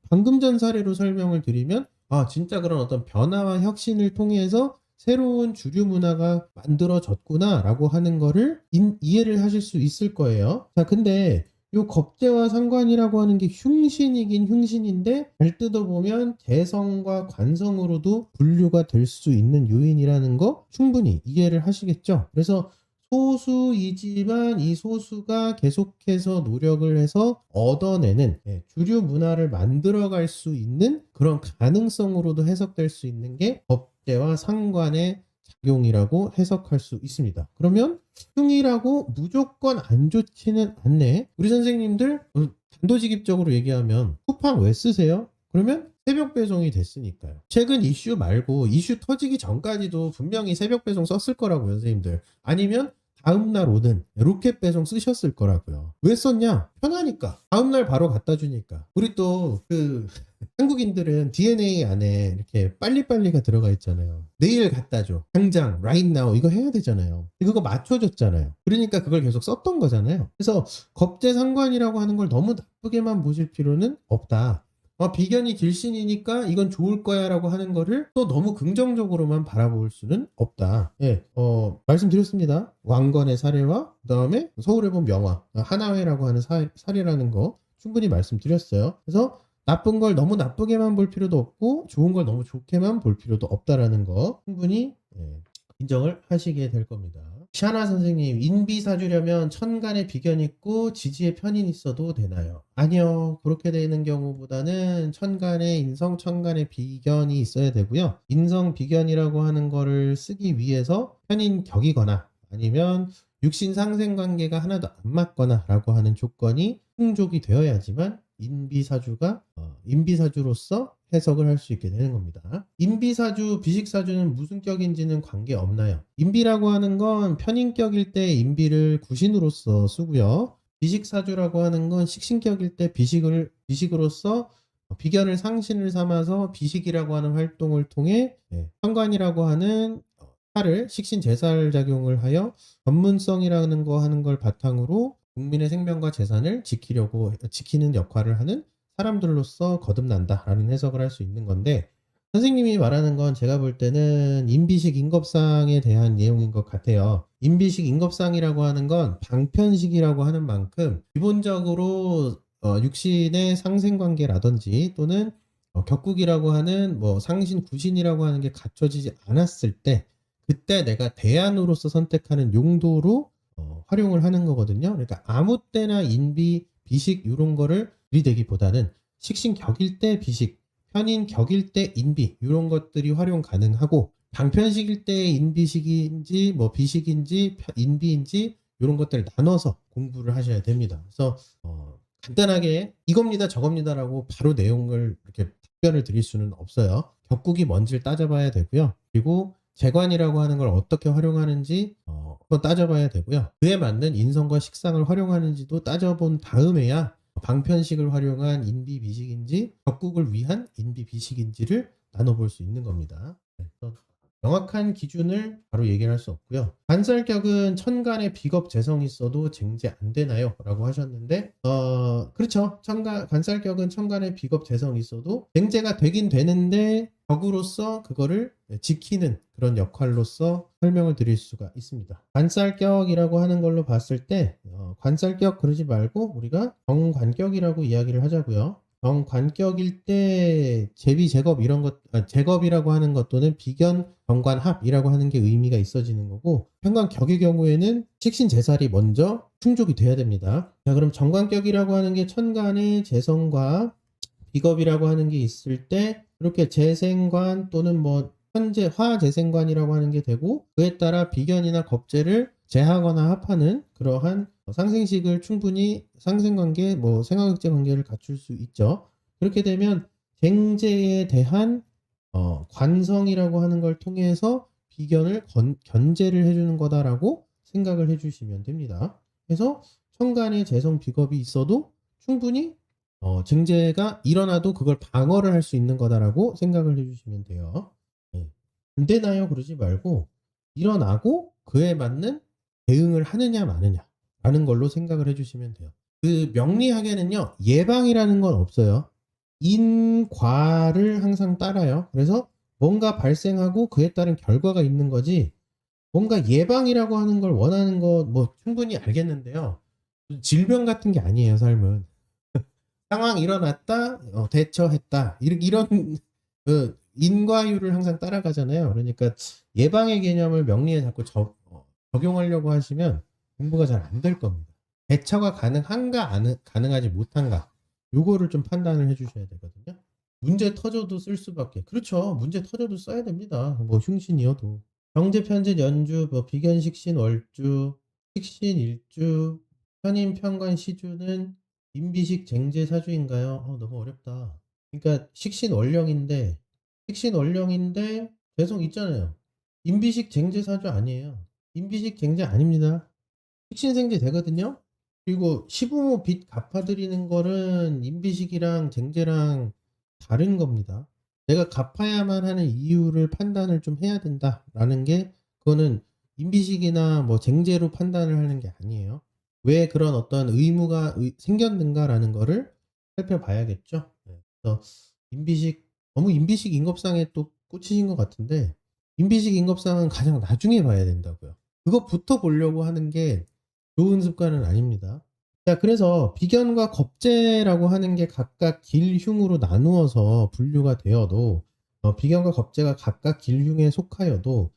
방금 전 사례로 설명을 드리면 진짜 그런 어떤 변화와 혁신을 통해서 새로운 주류 문화가 만들어졌구나라고 하는 거를 이해를 하실 수 있을 거예요. 자, 근데 요 겁재와 상관이라고 하는 게 흉신이긴 흉신인데 잘 뜯어보면 재성과 관성으로도 분류가 될 수 있는 요인이라는 거 충분히 이해를 하시겠죠? 그래서 소수이지만 이 소수가 계속해서 노력을 해서 얻어내는 주류 문화를 만들어갈 수 있는 그런 가능성으로도 해석될 수 있는 게 법제와 상관의 작용이라고 해석할 수 있습니다. 그러면 흉이라고 무조건 안 좋지는 않네. 우리 선생님들 단도직입적으로 얘기하면 쿠팡 왜 쓰세요? 그러면 새벽 배송이 됐으니까요. 최근 이슈 말고 이슈 터지기 전까지도 분명히 새벽 배송 썼을 거라고요, 선생님들. 아니면 다음날 오는 로켓 배송 쓰셨을 거라고요. 왜 썼냐? 편하니까. 다음날 바로 갖다 주니까. 우리 또 한국인들은 DNA 안에 이렇게 빨리빨리가 들어가 있잖아요. 내일 갖다 줘. 당장, right now. 이거 해야 되잖아요. 그거 맞춰줬잖아요. 그러니까 그걸 계속 썼던 거잖아요. 그래서 겁재상관이라고 하는 걸 너무 나쁘게만 보실 필요는 없다. 비견이 길신이니까 이건 좋을 거야 라고 하는 거를 또 너무 긍정적으로만 바라볼 수는 없다. 예, 말씀드렸습니다. 왕건의 사례와 그 다음에 서울에 본 명화, 하나회라고 하는 사례라는 거 충분히 말씀드렸어요. 그래서 나쁜 걸 너무 나쁘게만 볼 필요도 없고 좋은 걸 너무 좋게만 볼 필요도 없다라는 거 충분히 인정을 하시게 될 겁니다. 샤나 선생님, 인비사주려면 천간에 비견 있고 지지에 편인 있어도 되나요? 아니요. 그렇게 되는 경우보다는 천간에 인성, 천간에 비견이 있어야 되고요. 인성 비견이라고 하는 거를 쓰기 위해서 편인 격이거나 아니면 육신 상생 관계가 하나도 안 맞거나 라고 하는 조건이 충족이 되어야지만 인비사주로서 해석을 할 수 있게 되는 겁니다. 인비사주, 비식사주는 무슨 격인지는 관계없나요? 인비라고 하는 건 편인격일 때 인비를 구신으로서 쓰고요. 비식사주라고 하는 건 식신격일 때 비식으로서 비견을 상신을 삼아서 비식이라고 하는 활동을 통해 현관이라고 하는 살을 식신 제살 작용을 하여 전문성이라는 거 하는 걸 바탕으로 국민의 생명과 재산을 지키는 역할을 하는 사람들로서 거듭난다라는 해석을 할 수 있는 건데 선생님이 말하는 건 제가 볼 때는 인비식 인겁상에 대한 내용인 것 같아요. 인비식 인겁상이라고 하는 건 방편식이라고 하는 만큼 기본적으로 육신의 상생관계라든지 또는 격국이라고 하는 상신 구신이라고 하는 게 갖춰지지 않았을 때 그때 내가 대안으로서 선택하는 용도로 활용을 하는 거거든요. 그러니까 아무 때나 인비, 비식 이런 거를 들이대기보다는 식신격일 때 비식, 편인격일 때 인비 이런 것들이 활용 가능하고 방편식일 때 인비식인지 비식인지 인비인지 이런 것들을 나눠서 공부를 하셔야 됩니다. 그래서 간단하게 이겁니다 저겁니다라고 바로 내용을 이렇게 답변을 드릴 수는 없어요. 격국이 뭔지를 따져봐야 되고요. 그리고 재관이라고 하는 걸 어떻게 활용하는지 한번 따져봐야 되고요. 그에 맞는 인성과 식상을 활용하는지도 따져본 다음에야 방편식을 활용한 인비비식인지 격국을 위한 인비비식인지를 나눠볼 수 있는 겁니다. 명확한 기준을 바로 얘기를 할 수 없고요. 관살격은 천간에 비겁 재성이 있어도 쟁제 안 되나요? 라고 하셨는데 그렇죠. 관살격은 천간에 비겁 재성이 있어도 쟁제가 되긴 되는데 격으로서 그거를 지키는 그런 역할로서 설명을 드릴 수가 있습니다. 관살격이라고 하는 걸로 봤을 때 관살격 그러지 말고 우리가 정관격이라고 이야기를 하자고요. 정관격일 때 제비 제겁 이런 것 제겁이라고 하는 것 또는 비견 정관합이라고 하는 게 의미가 있어지는 거고 현관격의 경우에는 식신 제살이 먼저 충족이 돼야 됩니다. 자, 그럼 정관격이라고 하는 게 천간의 재성과 비겁이라고 하는 게 있을 때 이렇게 재생관 또는 현재 화재생관이라고 하는 게 되고 그에 따라 비견이나 겁재를 제하거나 합하는 그러한 상생식을 충분히 상생관계, 생화극제 관계를 갖출 수 있죠. 그렇게 되면 쟁제에 대한 관성이라고 하는 걸 통해서 비견을 견제를 해주는 거다라고 생각을 해주시면 됩니다. 그래서 천간에 재성 비겁이 있어도 충분히 증제가 일어나도 그걸 방어를 할 수 있는 거다라고 생각을 해주시면 돼요. 안 되나요? 그러지 말고 일어나고 그에 맞는 대응을 하느냐 마느냐 라는 걸로 생각을 해주시면 돼요. 그 명리학에는요 예방이라는 건 없어요. 인과를 항상 따라요. 그래서 뭔가 발생하고 그에 따른 결과가 있는 거지, 뭔가 예방이라고 하는 걸 원하는 거 뭐 충분히 알겠는데요. 질병 같은 게 아니에요, 삶은. 상황 일어났다, 대처했다. 이런 그 인과율을 항상 따라가잖아요. 그러니까 예방의 개념을 명리에 자꾸 적용하려고 하시면 공부가 잘 안 될 겁니다. 대처가 가능한가, 가능하지 못한가. 요거를 좀 판단을 해 주셔야 되거든요. 문제 터져도 쓸 수밖에. 그렇죠. 문제 터져도 써야 됩니다. 뭐 흉신이어도. 경제 편제 연주, 뭐 비견 식신 월주, 식신 일주, 편인 편관 시주는 임비식 쟁제 사주인가요? 너무 어렵다. 그러니까 식신 월령인데 계속 있잖아요. 임비식 쟁제 사주 아니에요. 임비식 쟁제 아닙니다. 식신생제 되거든요. 그리고 시부모 빚 갚아드리는 거는 임비식이랑 쟁제랑 다른 겁니다. 내가 갚아야만 하는 이유를 판단을 좀 해야 된다라는 게, 그거는 임비식이나 뭐 쟁제로 판단을 하는 게 아니에요. 왜 그런 어떤 의무가 생겼는가라는 거를 살펴봐야겠죠. 네. 그래서 임비식, 너무 임비식 인겁상에 또 꽂히신 것 같은데, 임비식 인겁상은 가장 나중에 봐야 된다고요. 그거부터 보려고 하는 게 좋은 습관은 아닙니다. 자, 그래서 비견과 겁재라고 하는 게 각각 길흉으로 나누어서 분류가 되어도, 비견과 겁재가 각각 길흉에 속하여도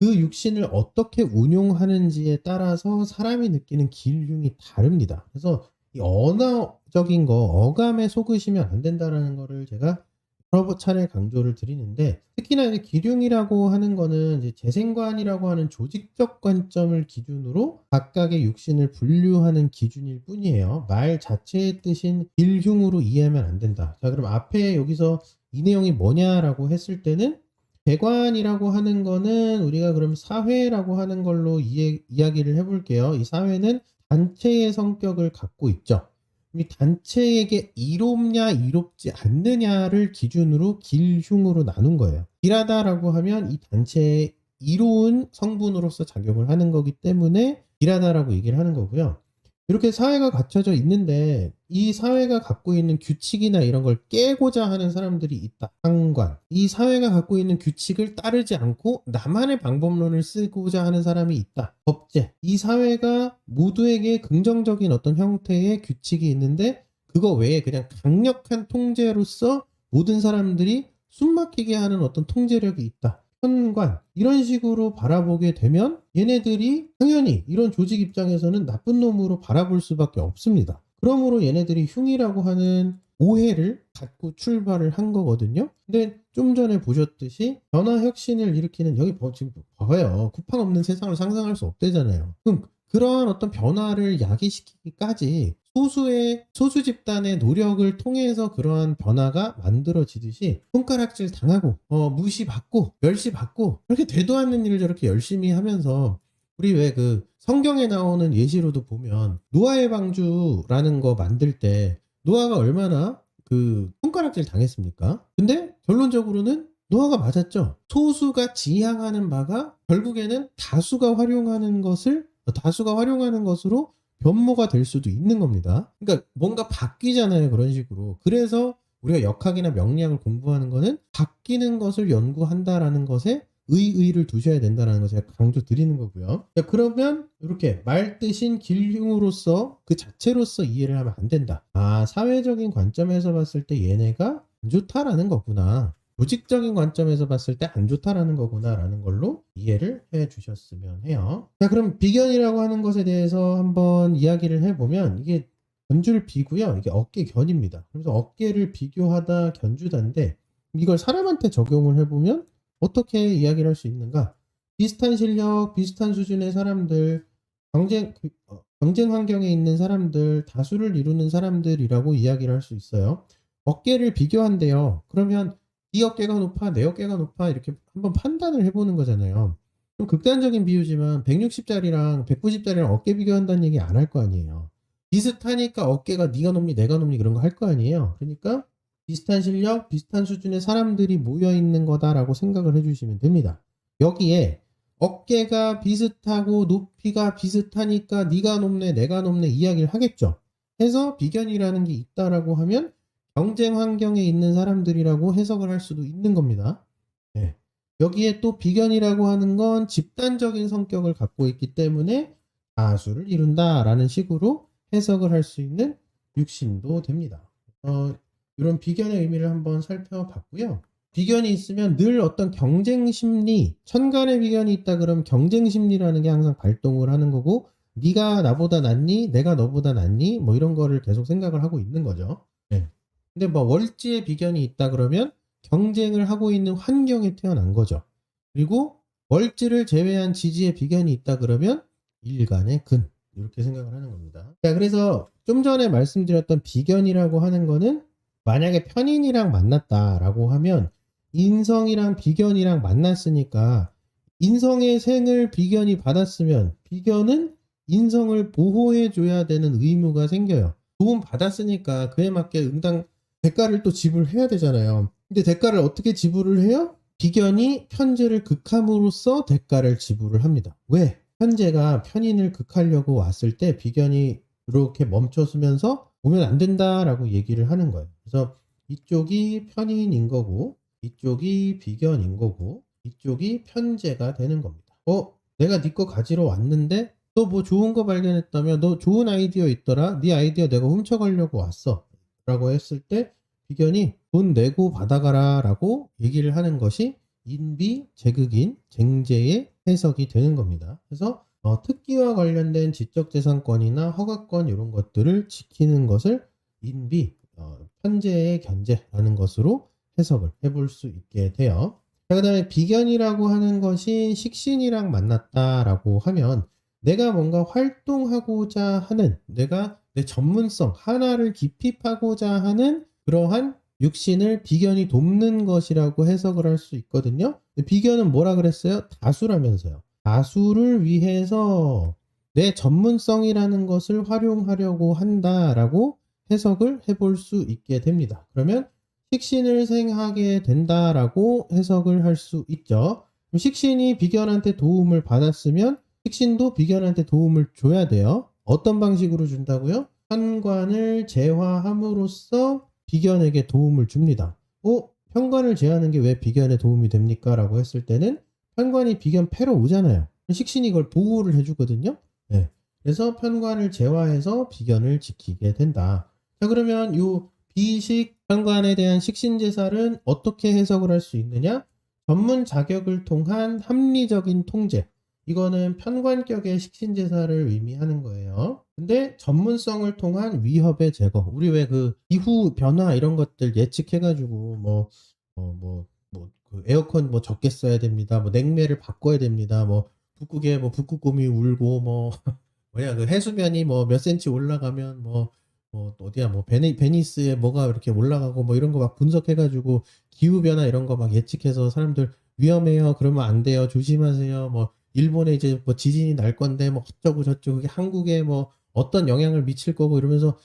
그 육신을 어떻게 운용하는지에 따라서 사람이 느끼는 길흉이 다릅니다. 그래서 이 언어적인 거, 어감에 속으시면 안 된다라는 거를 제가 여러 차례 강조를 드리는데, 특히나 이제 기륭이라고 하는 거는 이제 재생관이라고 하는 조직적 관점을 기준으로 각각의 육신을 분류하는 기준일 뿐이에요. 말 자체의 뜻인 길흉으로 이해하면 안 된다. 자, 그럼 앞에 여기서 이 내용이 뭐냐라고 했을 때는, 대관이라고 하는 거는 우리가 그럼 사회라고 하는 걸로 이야기를 해볼게요. 이 사회는 단체의 성격을 갖고 있죠. 이 단체에게 이롭냐 이롭지 않느냐를 기준으로 길흉으로 나눈 거예요. 길하다라고 하면 이 단체에 이로운 성분으로서 작용을 하는 거기 때문에 길하다라고 얘기를 하는 거고요. 이렇게 사회가 갖춰져 있는데 이 사회가 갖고 있는 규칙이나 이런 걸 깨고자 하는 사람들이 있다. 상관. 이 사회가 갖고 있는 규칙을 따르지 않고 나만의 방법론을 쓰고자 하는 사람이 있다. 법제. 이 사회가 모두에게 긍정적인 어떤 형태의 규칙이 있는데 그거 외에 그냥 강력한 통제로서 모든 사람들이 숨막히게 하는 어떤 통제력이 있다. 현관. 이런 식으로 바라보게 되면 얘네들이 당연히 이런 조직 입장에서는 나쁜 놈으로 바라볼 수밖에 없습니다. 그러므로 얘네들이 흉이라고 하는 오해를 갖고 출발을 한 거거든요. 근데 좀 전에 보셨듯이 변화 혁신을 일으키는, 여기 지금 봐봐요. 쿠팡 없는 세상을 상상할 수 없대잖아요. 그럼 그러한 어떤 변화를 야기시키기까지 소수 집단의 노력을 통해서 그러한 변화가 만들어지듯이 손가락질 당하고 무시받고 멸시받고, 그렇게 되도 않는 일을 저렇게 열심히 하면서, 우리 왜 그 성경에 나오는 예시로도 보면 노아의 방주라는 거 만들 때 노아가 얼마나 그 손가락질 당했습니까? 근데 결론적으로는 노아가 맞았죠. 소수가 지향하는 바가 결국에는 다수가 활용하는 것으로 변모가 될 수도 있는 겁니다. 그러니까 뭔가 바뀌잖아요, 그런 식으로. 그래서 우리가 역학이나 명리학을 공부하는 거는 바뀌는 것을 연구한다라는 것에 의의를 두셔야 된다는 거 제가 강조 드리는 거고요. 자, 그러면 이렇게 말 뜻인 길흉으로서 그 자체로서 이해를 하면 안 된다. 사회적인 관점에서 봤을 때 얘네가 안 좋다라는 거구나. 조직적인 관점에서 봤을 때 안 좋다라는 거구나라는 걸로 이해를 해 주셨으면 해요. 자, 그럼 비견이라고 하는 것에 대해서 한번 이야기를 해보면, 이게 견줄 비고요. 이게 어깨 견입니다. 그래서 어깨를 비교하다 견주다인데, 이걸 사람한테 적용을 해보면 어떻게 이야기를 할 수 있는가? 비슷한 실력, 비슷한 수준의 사람들, 경쟁 환경에 있는 사람들, 다수를 이루는 사람들이라고 이야기를 할 수 있어요. 어깨를 비교한대요. 그러면 이 어깨가 높아, 내 어깨가 높아, 이렇게 한번 판단을 해보는 거잖아요. 좀 극단적인 비유지만 160짜리랑 190짜리랑 어깨 비교한다는 얘기 안 할 거 아니에요. 비슷하니까 어깨가 네가 높니 내가 높니 그런 거 할 거 아니에요. 그러니까 비슷한 실력, 비슷한 수준의 사람들이 모여 있는 거다라고 생각을 해주시면 됩니다. 여기에 어깨가 비슷하고 높이가 비슷하니까 네가 높네 내가 높네 이야기를 하겠죠. 해서 비견이라는 게 있다라고 하면 경쟁 환경에 있는 사람들이라고 해석을 할 수도 있는 겁니다. 여기에 또 비견이라고 하는 건 집단적인 성격을 갖고 있기 때문에 다수를 이룬다라는 식으로 해석을 할 수 있는 육신도 됩니다. 이런 비견의 의미를 한번 살펴봤고요. 비견이 있으면 늘 어떤 경쟁 심리, 천간에 비견이 있다 그러면 경쟁 심리라는 게 항상 발동을 하는 거고, 네가 나보다 낫니? 내가 너보다 낫니? 뭐 이런 거를 계속 생각을 하고 있는 거죠. 네. 근데 뭐 월지에 비견이 있다 그러면 경쟁을 하고 있는 환경에 태어난 거죠. 그리고 월지를 제외한 지지에 비견이 있다 그러면 일간의 근, 이렇게 생각을 하는 겁니다. 자, 그래서 좀 전에 말씀드렸던 비견이라고 하는 거는 만약에 편인이랑 만났다라고 하면 인성이랑 비견이랑 만났으니까 인성의 생을 비견이 받았으면 비견은 인성을 보호해 줘야 되는 의무가 생겨요. 도움 받았으니까 그에 맞게 응당 대가를 또 지불해야 되잖아요. 근데 대가를 어떻게 지불을 해요? 비견이 편제를 극함으로써 대가를 지불을 합니다. 왜? 편제가 편인을 극하려고 왔을 때 비견이 이렇게 멈춰서면서 보면 안 된다라고 얘기를 하는 거예요. 그래서 이쪽이 편인인 거고 이쪽이 비견인 거고 이쪽이 편제가 되는 겁니다. 내가 네 거 가지러 왔는데 너 뭐 좋은 거 발견했다며, 너 좋은 아이디어 있더라, 네 아이디어 내가 훔쳐가려고 왔어 라고 했을 때 비견이 돈 내고 받아가라 라고 얘기를 하는 것이 인비, 제극인, 쟁제의 해석이 되는 겁니다. 그래서 특기와 관련된 지적재산권이나 허가권 이런 것들을 지키는 것을 인비, 편제의 견제라는 것으로 해석을 해볼 수 있게 돼요. 그 다음에 비견이라고 하는 것이 식신이랑 만났다라고 하면 내가 뭔가 활동하고자 하는, 내가 내 전문성 하나를 깊이 파고자 하는 그러한 육신을 비견이 돕는 것이라고 해석을 할 수 있거든요. 비견은 뭐라 그랬어요? 다수라면서요. 다수를 위해서 내 전문성이라는 것을 활용하려고 한다라고 해석을 해볼 수 있게 됩니다. 그러면 식신을 생하게 된다라고 해석을 할 수 있죠. 식신이 비견한테 도움을 받았으면 식신도 비견한테 도움을 줘야 돼요. 어떤 방식으로 준다고요? 편관을 제화함으로써 비견에게 도움을 줍니다. 편관을 제하는 게 왜 비견에 도움이 됩니까? 라고 했을 때는 편관이 비견 패러 오잖아요. 식신이 이걸 보호를 해주거든요. 네. 그래서 편관을 제화해서 비견을 지키게 된다. 자, 그러면 요 비식 편관에 대한 식신제살은 어떻게 해석을 할 수 있느냐? 전문 자격을 통한 합리적인 통제. 이거는 편관격의 식신제사를 의미하는 거예요. 근데 전문성을 통한 위협의 제거. 우리 왜 그 기후 변화 이런 것들 예측해가지고 그 에어컨 뭐 적게 써야 됩니다. 뭐 냉매를 바꿔야 됩니다. 뭐 북극에 뭐 북극곰이 울고 뭐 뭐냐 그 해수면이 뭐 몇 센치 올라가면 뭐 어디야 뭐 베니스에 뭐가 이렇게 올라가고 뭐 이런 거 막 분석해가지고 기후 변화 이런 거 막 예측해서 사람들 위험해요. 그러면 안 돼요. 조심하세요. 뭐 일본에 이제 뭐 지진이 날 건데 뭐 어쩌고 저쩌고 그게 한국에 뭐 어떤 영향을 미칠 거고 이러면서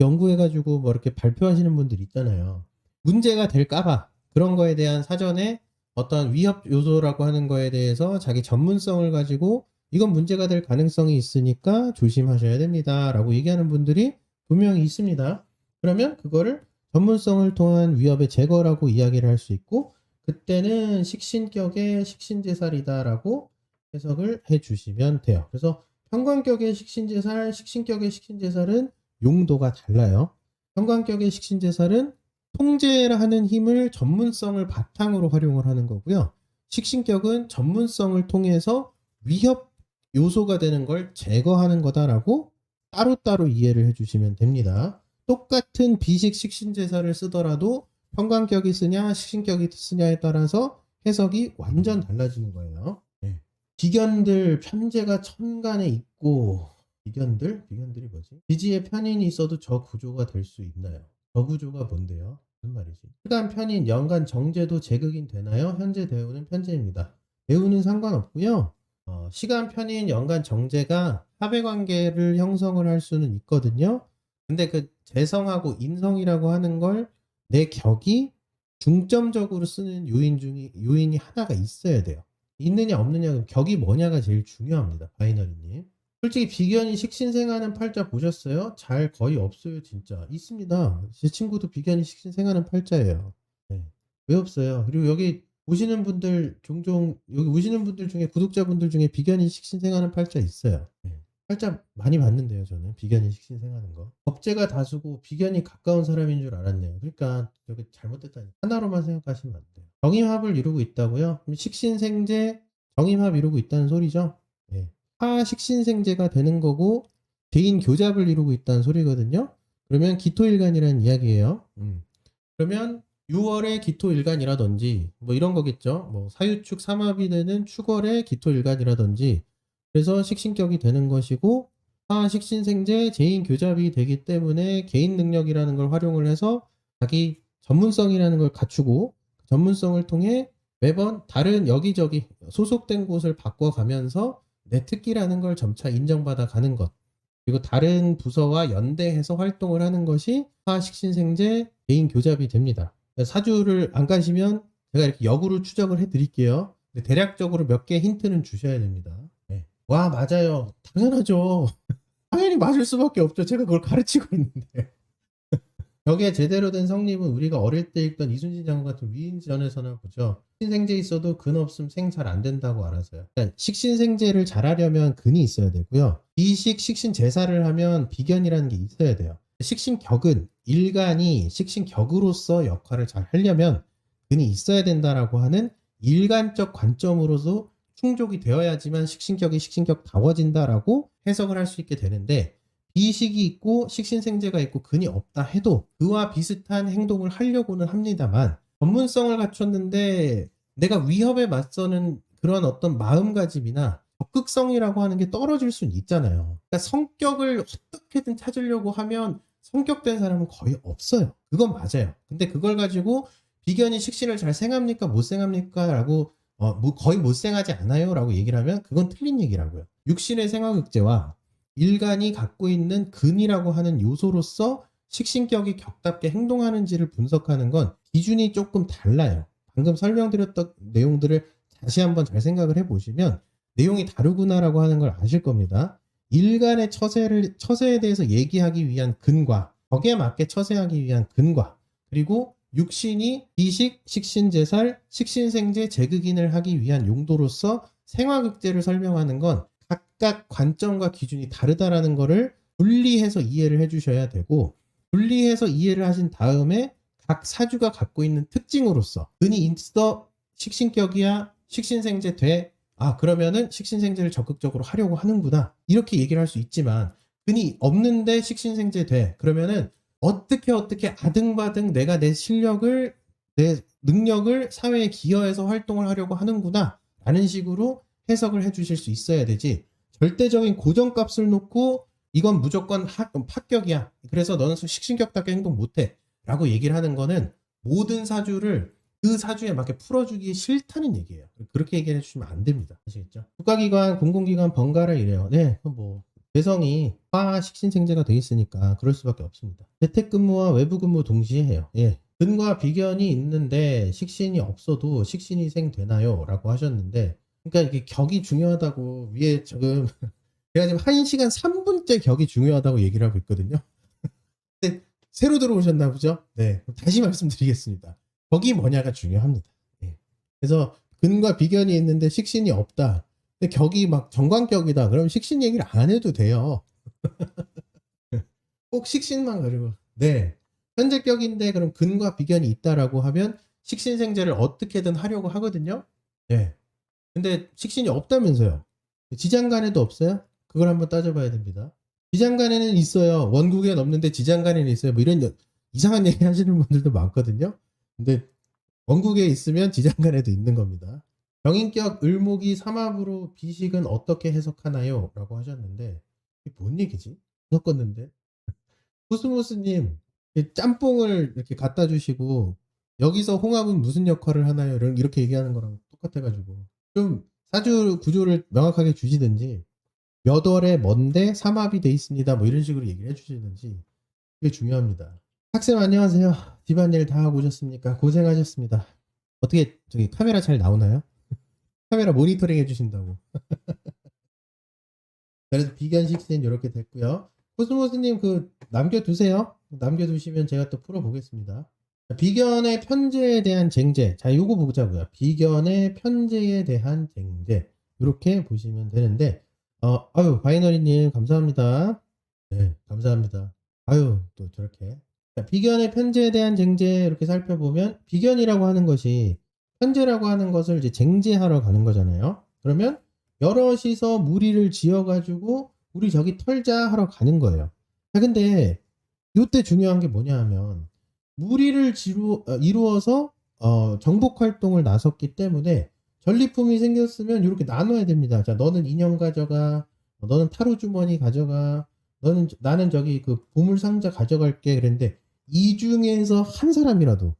연구해가지고 뭐 이렇게 발표하시는 분들 있잖아요. 문제가 될까봐 그런 거에 대한 사전에 어떤 위협 요소라고 하는 거에 대해서 자기 전문성을 가지고 이건 문제가 될 가능성이 있으니까 조심하셔야 됩니다. 라고 얘기하는 분들이 분명히 있습니다. 그러면 그거를 전문성을 통한 위협의 제거라고 이야기를 할 수 있고 그때는 식신격의 식신제살이다라고 해석을 해 주시면 돼요. 그래서 편관격의 식신제살, 식신격의 식신제살은 용도가 달라요. 편관격의 식신제살은 통제하는 힘을 전문성을 바탕으로 활용을 하는 거고요. 식신격은 전문성을 통해서 위협 요소가 되는 걸 제거하는 거다라고 따로따로 이해를 해주시면 됩니다. 똑같은 비식 식신제사를 쓰더라도 편관격이 쓰냐 식신격이 쓰냐에 따라서 해석이 완전 달라지는 거예요. 네. 비견들 편제가 천간에 있고 비견들이 뭐지? 지지에 편인이 있어도 저 구조가 될 수 있나요? 저 구조가 뭔데요? 무슨 말이지? 시간 편인 연간 정제도 제극인 되나요? 현재 대우는 편제입니다. 대우는 상관없고요. 시간 편인 연간 정제가 사배관계를 형성을 할 수는 있거든요. 근데 그 재성하고 인성이라고 하는 걸 내 격이 중점적으로 쓰는 요인이 하나가 있어야 돼요. 있느냐 없느냐 격이 뭐냐가 제일 중요합니다. 바이너리님. 솔직히 비견이 식신생하는 팔자 보셨어요? 잘 거의 없어요. 진짜 있습니다. 제 친구도 비견이 식신생하는 팔자예요. 네. 왜 없어요? 그리고 여기 오시는 분들 종종 여기 오시는 분들 중에 구독자분들 중에 비견인 식신생하는 팔자 있어요. 예. 팔자 많이 봤는데요, 저는 비견인 식신생하는 거. 겁재가 다수고 비견이 가까운 사람인 줄 알았네요. 그러니까 여기 잘못됐다니. 하나로만 생각하시면 안 돼요. 정임합을 이루고 있다고요? 그럼 식신생재 정임합 이루고 있다는 소리죠? 예. 화식신생재가 되는 거고 개인 교잡을 이루고 있다는 소리거든요. 그러면 기토일간이라는 이야기예요. 그러면 6월에 기토일간이라든지 뭐 이런 거겠죠. 뭐 사유축 삼합이 되는 축월에 기토일간이라든지 그래서 식신격이 되는 것이고 화식신생재 제인교잡이 되기 때문에 개인 능력이라는 걸 활용을 해서 자기 전문성이라는 걸 갖추고 그 전문성을 통해 매번 다른 여기저기 소속된 곳을 바꿔가면서 내 특기라는 걸 점차 인정받아 가는 것. 그리고 다른 부서와 연대해서 활동을 하는 것이 화식신생재 개인교잡이 됩니다. 사주를 안 가시면 제가 이렇게 역으로 추적을 해드릴게요. 근데 대략적으로 몇 개 힌트는 주셔야 됩니다. 네. 와, 맞아요. 당연하죠. 당연히 맞을 수밖에 없죠. 제가 그걸 가르치고 있는데. 벽에 제대로 된 성립은 우리가 어릴 때 읽던 이순신 장군 같은 위인전에서나 보죠. 식신생재 있어도 근 없음 생 잘 안 된다고 알아서요. 그러니까 식신생재를 잘하려면 근이 있어야 되고요. 비식 식신제사를 하면 비견이라는 게 있어야 돼요. 식신격은 일간이 식신격으로서 역할을 잘 하려면 근이 있어야 된다라고 하는 일간적 관점으로도 충족이 되어야지만 식신격이 식신격다워진다라고 해석을 할 수 있게 되는데 비식이 있고 식신생재가 있고 근이 없다 해도 그와 비슷한 행동을 하려고는 합니다만 전문성을 갖췄는데 내가 위협에 맞서는 그런 어떤 마음가짐이나 적극성이라고 하는 게 떨어질 수는 있잖아요. 그러니까 성격을 어떻게든 찾으려고 하면 성격된 사람은 거의 없어요. 그건 맞아요. 근데 그걸 가지고 비견이 식신을 잘 생합니까? 못 생합니까? 라고 뭐 거의 못 생하지 않아요? 라고 얘기를 하면 그건 틀린 얘기라고요. 육신의 생화극제와 일간이 갖고 있는 근이라고 하는 요소로서 식신격이 격답게 행동하는지를 분석하는 건 기준이 조금 달라요. 방금 설명드렸던 내용들을 다시 한번 잘 생각을 해보시면 내용이 다르구나라고 하는 걸 아실 겁니다. 일간의 처세에 대해서 얘기하기 위한 근과 거기에 맞게 처세하기 위한 근과 그리고 육신이 비식, 식신제살, 식신생재, 제극인을 하기 위한 용도로서 생화극제를 설명하는 건 각각 관점과 기준이 다르다라는 거를 분리해서 이해를 해주셔야 되고 분리해서 이해를 하신 다음에 각 사주가 갖고 있는 특징으로서 근이 있어 식신격이야 식신생재 돼 그러면은 식신생재를 적극적으로 하려고 하는구나 이렇게 얘기를 할 수 있지만 근이 없는데 식신생재 돼 그러면은 어떻게 아등바등 내가 내 실력을 내 능력을 사회에 기여해서 활동을 하려고 하는구나 라는 식으로 해석을 해주실 수 있어야 되지 절대적인 고정값을 놓고 이건 무조건 합격이야 그래서 너는 식신격답게 행동 못해 라고 얘기를 하는 거는 모든 사주를 그 사주에 맞게 풀어주기 싫다는 얘기예요. 그렇게 얘기해 주시면 안 됩니다. 아시겠죠? 국가기관, 공공기관 번갈아 이래요. 네, 뭐 대성이 화식신생재가 돼 있으니까 그럴 수밖에 없습니다. 재택근무와 외부근무 동시에 해요. 예. 근과 비견이 있는데 식신이 없어도 식신이 생되나요? 라고 하셨는데 그러니까 이게 격이 중요하다고 위에 지금 제가 지금 1시간 3분째 격이 중요하다고 얘기를 하고 있거든요. 근데 새로 들어오셨나 보죠? 네. 다시 말씀드리겠습니다. 격이 뭐냐가 중요합니다. 네. 그래서 근과 비견이 있는데 식신이 없다. 근데 격이 막 정관격이다. 그럼 식신 얘기를 안 해도 돼요. 꼭 식신만 가지고. 네. 현재 격인데 그럼 근과 비견이 있다라고 하면 식신생재를 어떻게든 하려고 하거든요. 네. 근데 식신이 없다면서요. 지장간에도 없어요? 그걸 한번 따져봐야 됩니다. 지장간에는 있어요. 원국엔 없는데 지장간에는 있어요. 뭐 이런 이상한 얘기 하시는 분들도 많거든요. 근데 원국에 있으면 지장간에도 있는 겁니다. 병인격 을목이 삼합으로 비식은 어떻게 해석하나요? 라고 하셨는데 이게 뭔 얘기지? 섞었는데 코스모스님 짬뽕을 이렇게 갖다 주시고 여기서 홍합은 무슨 역할을 하나요? 이렇게 얘기하는 거랑 똑같아가지고 좀 사주 구조를 명확하게 주시든지 몇 월에 뭔데 삼합이 돼 있습니다. 뭐 이런 식으로 얘기를 해주시든지 그게 중요합니다. 학생 안녕하세요. 집안일 다 하고 오셨습니까? 고생하셨습니다. 어떻게 저기 카메라 잘 나오나요? 카메라 모니터링 해주신다고. 그래서 비견 식신 이렇게 됐고요. 코스모스님 그 남겨두세요. 남겨두시면 제가 또 풀어보겠습니다. 비견의 편제에 대한 쟁제. 자, 요거 보자고요. 비견의 편제에 대한 쟁제. 이렇게 보시면 되는데, 아유, 바이너리님, 감사합니다. 네, 감사합니다. 아유, 또 저렇게. 자, 비견의 편제에 대한 쟁제, 이렇게 살펴보면, 비견이라고 하는 것이, 편제라고 하는 것을 이제 쟁제하러 가는 거잖아요. 그러면, 여럿이서 무리를 지어가지고, 우리 저기 털자 하러 가는 거예요. 자, 근데, 요때 중요한 게 뭐냐 하면, 무리를 이루어서 정복 활동을 나섰기 때문에 전리품이 생겼으면 이렇게 나눠야 됩니다. 자, 너는 인형 가져가, 너는 타로 주머니 가져가, 나는 저기 그 보물 상자 가져갈게. 그랬는데 이 중에서 한 사람이라도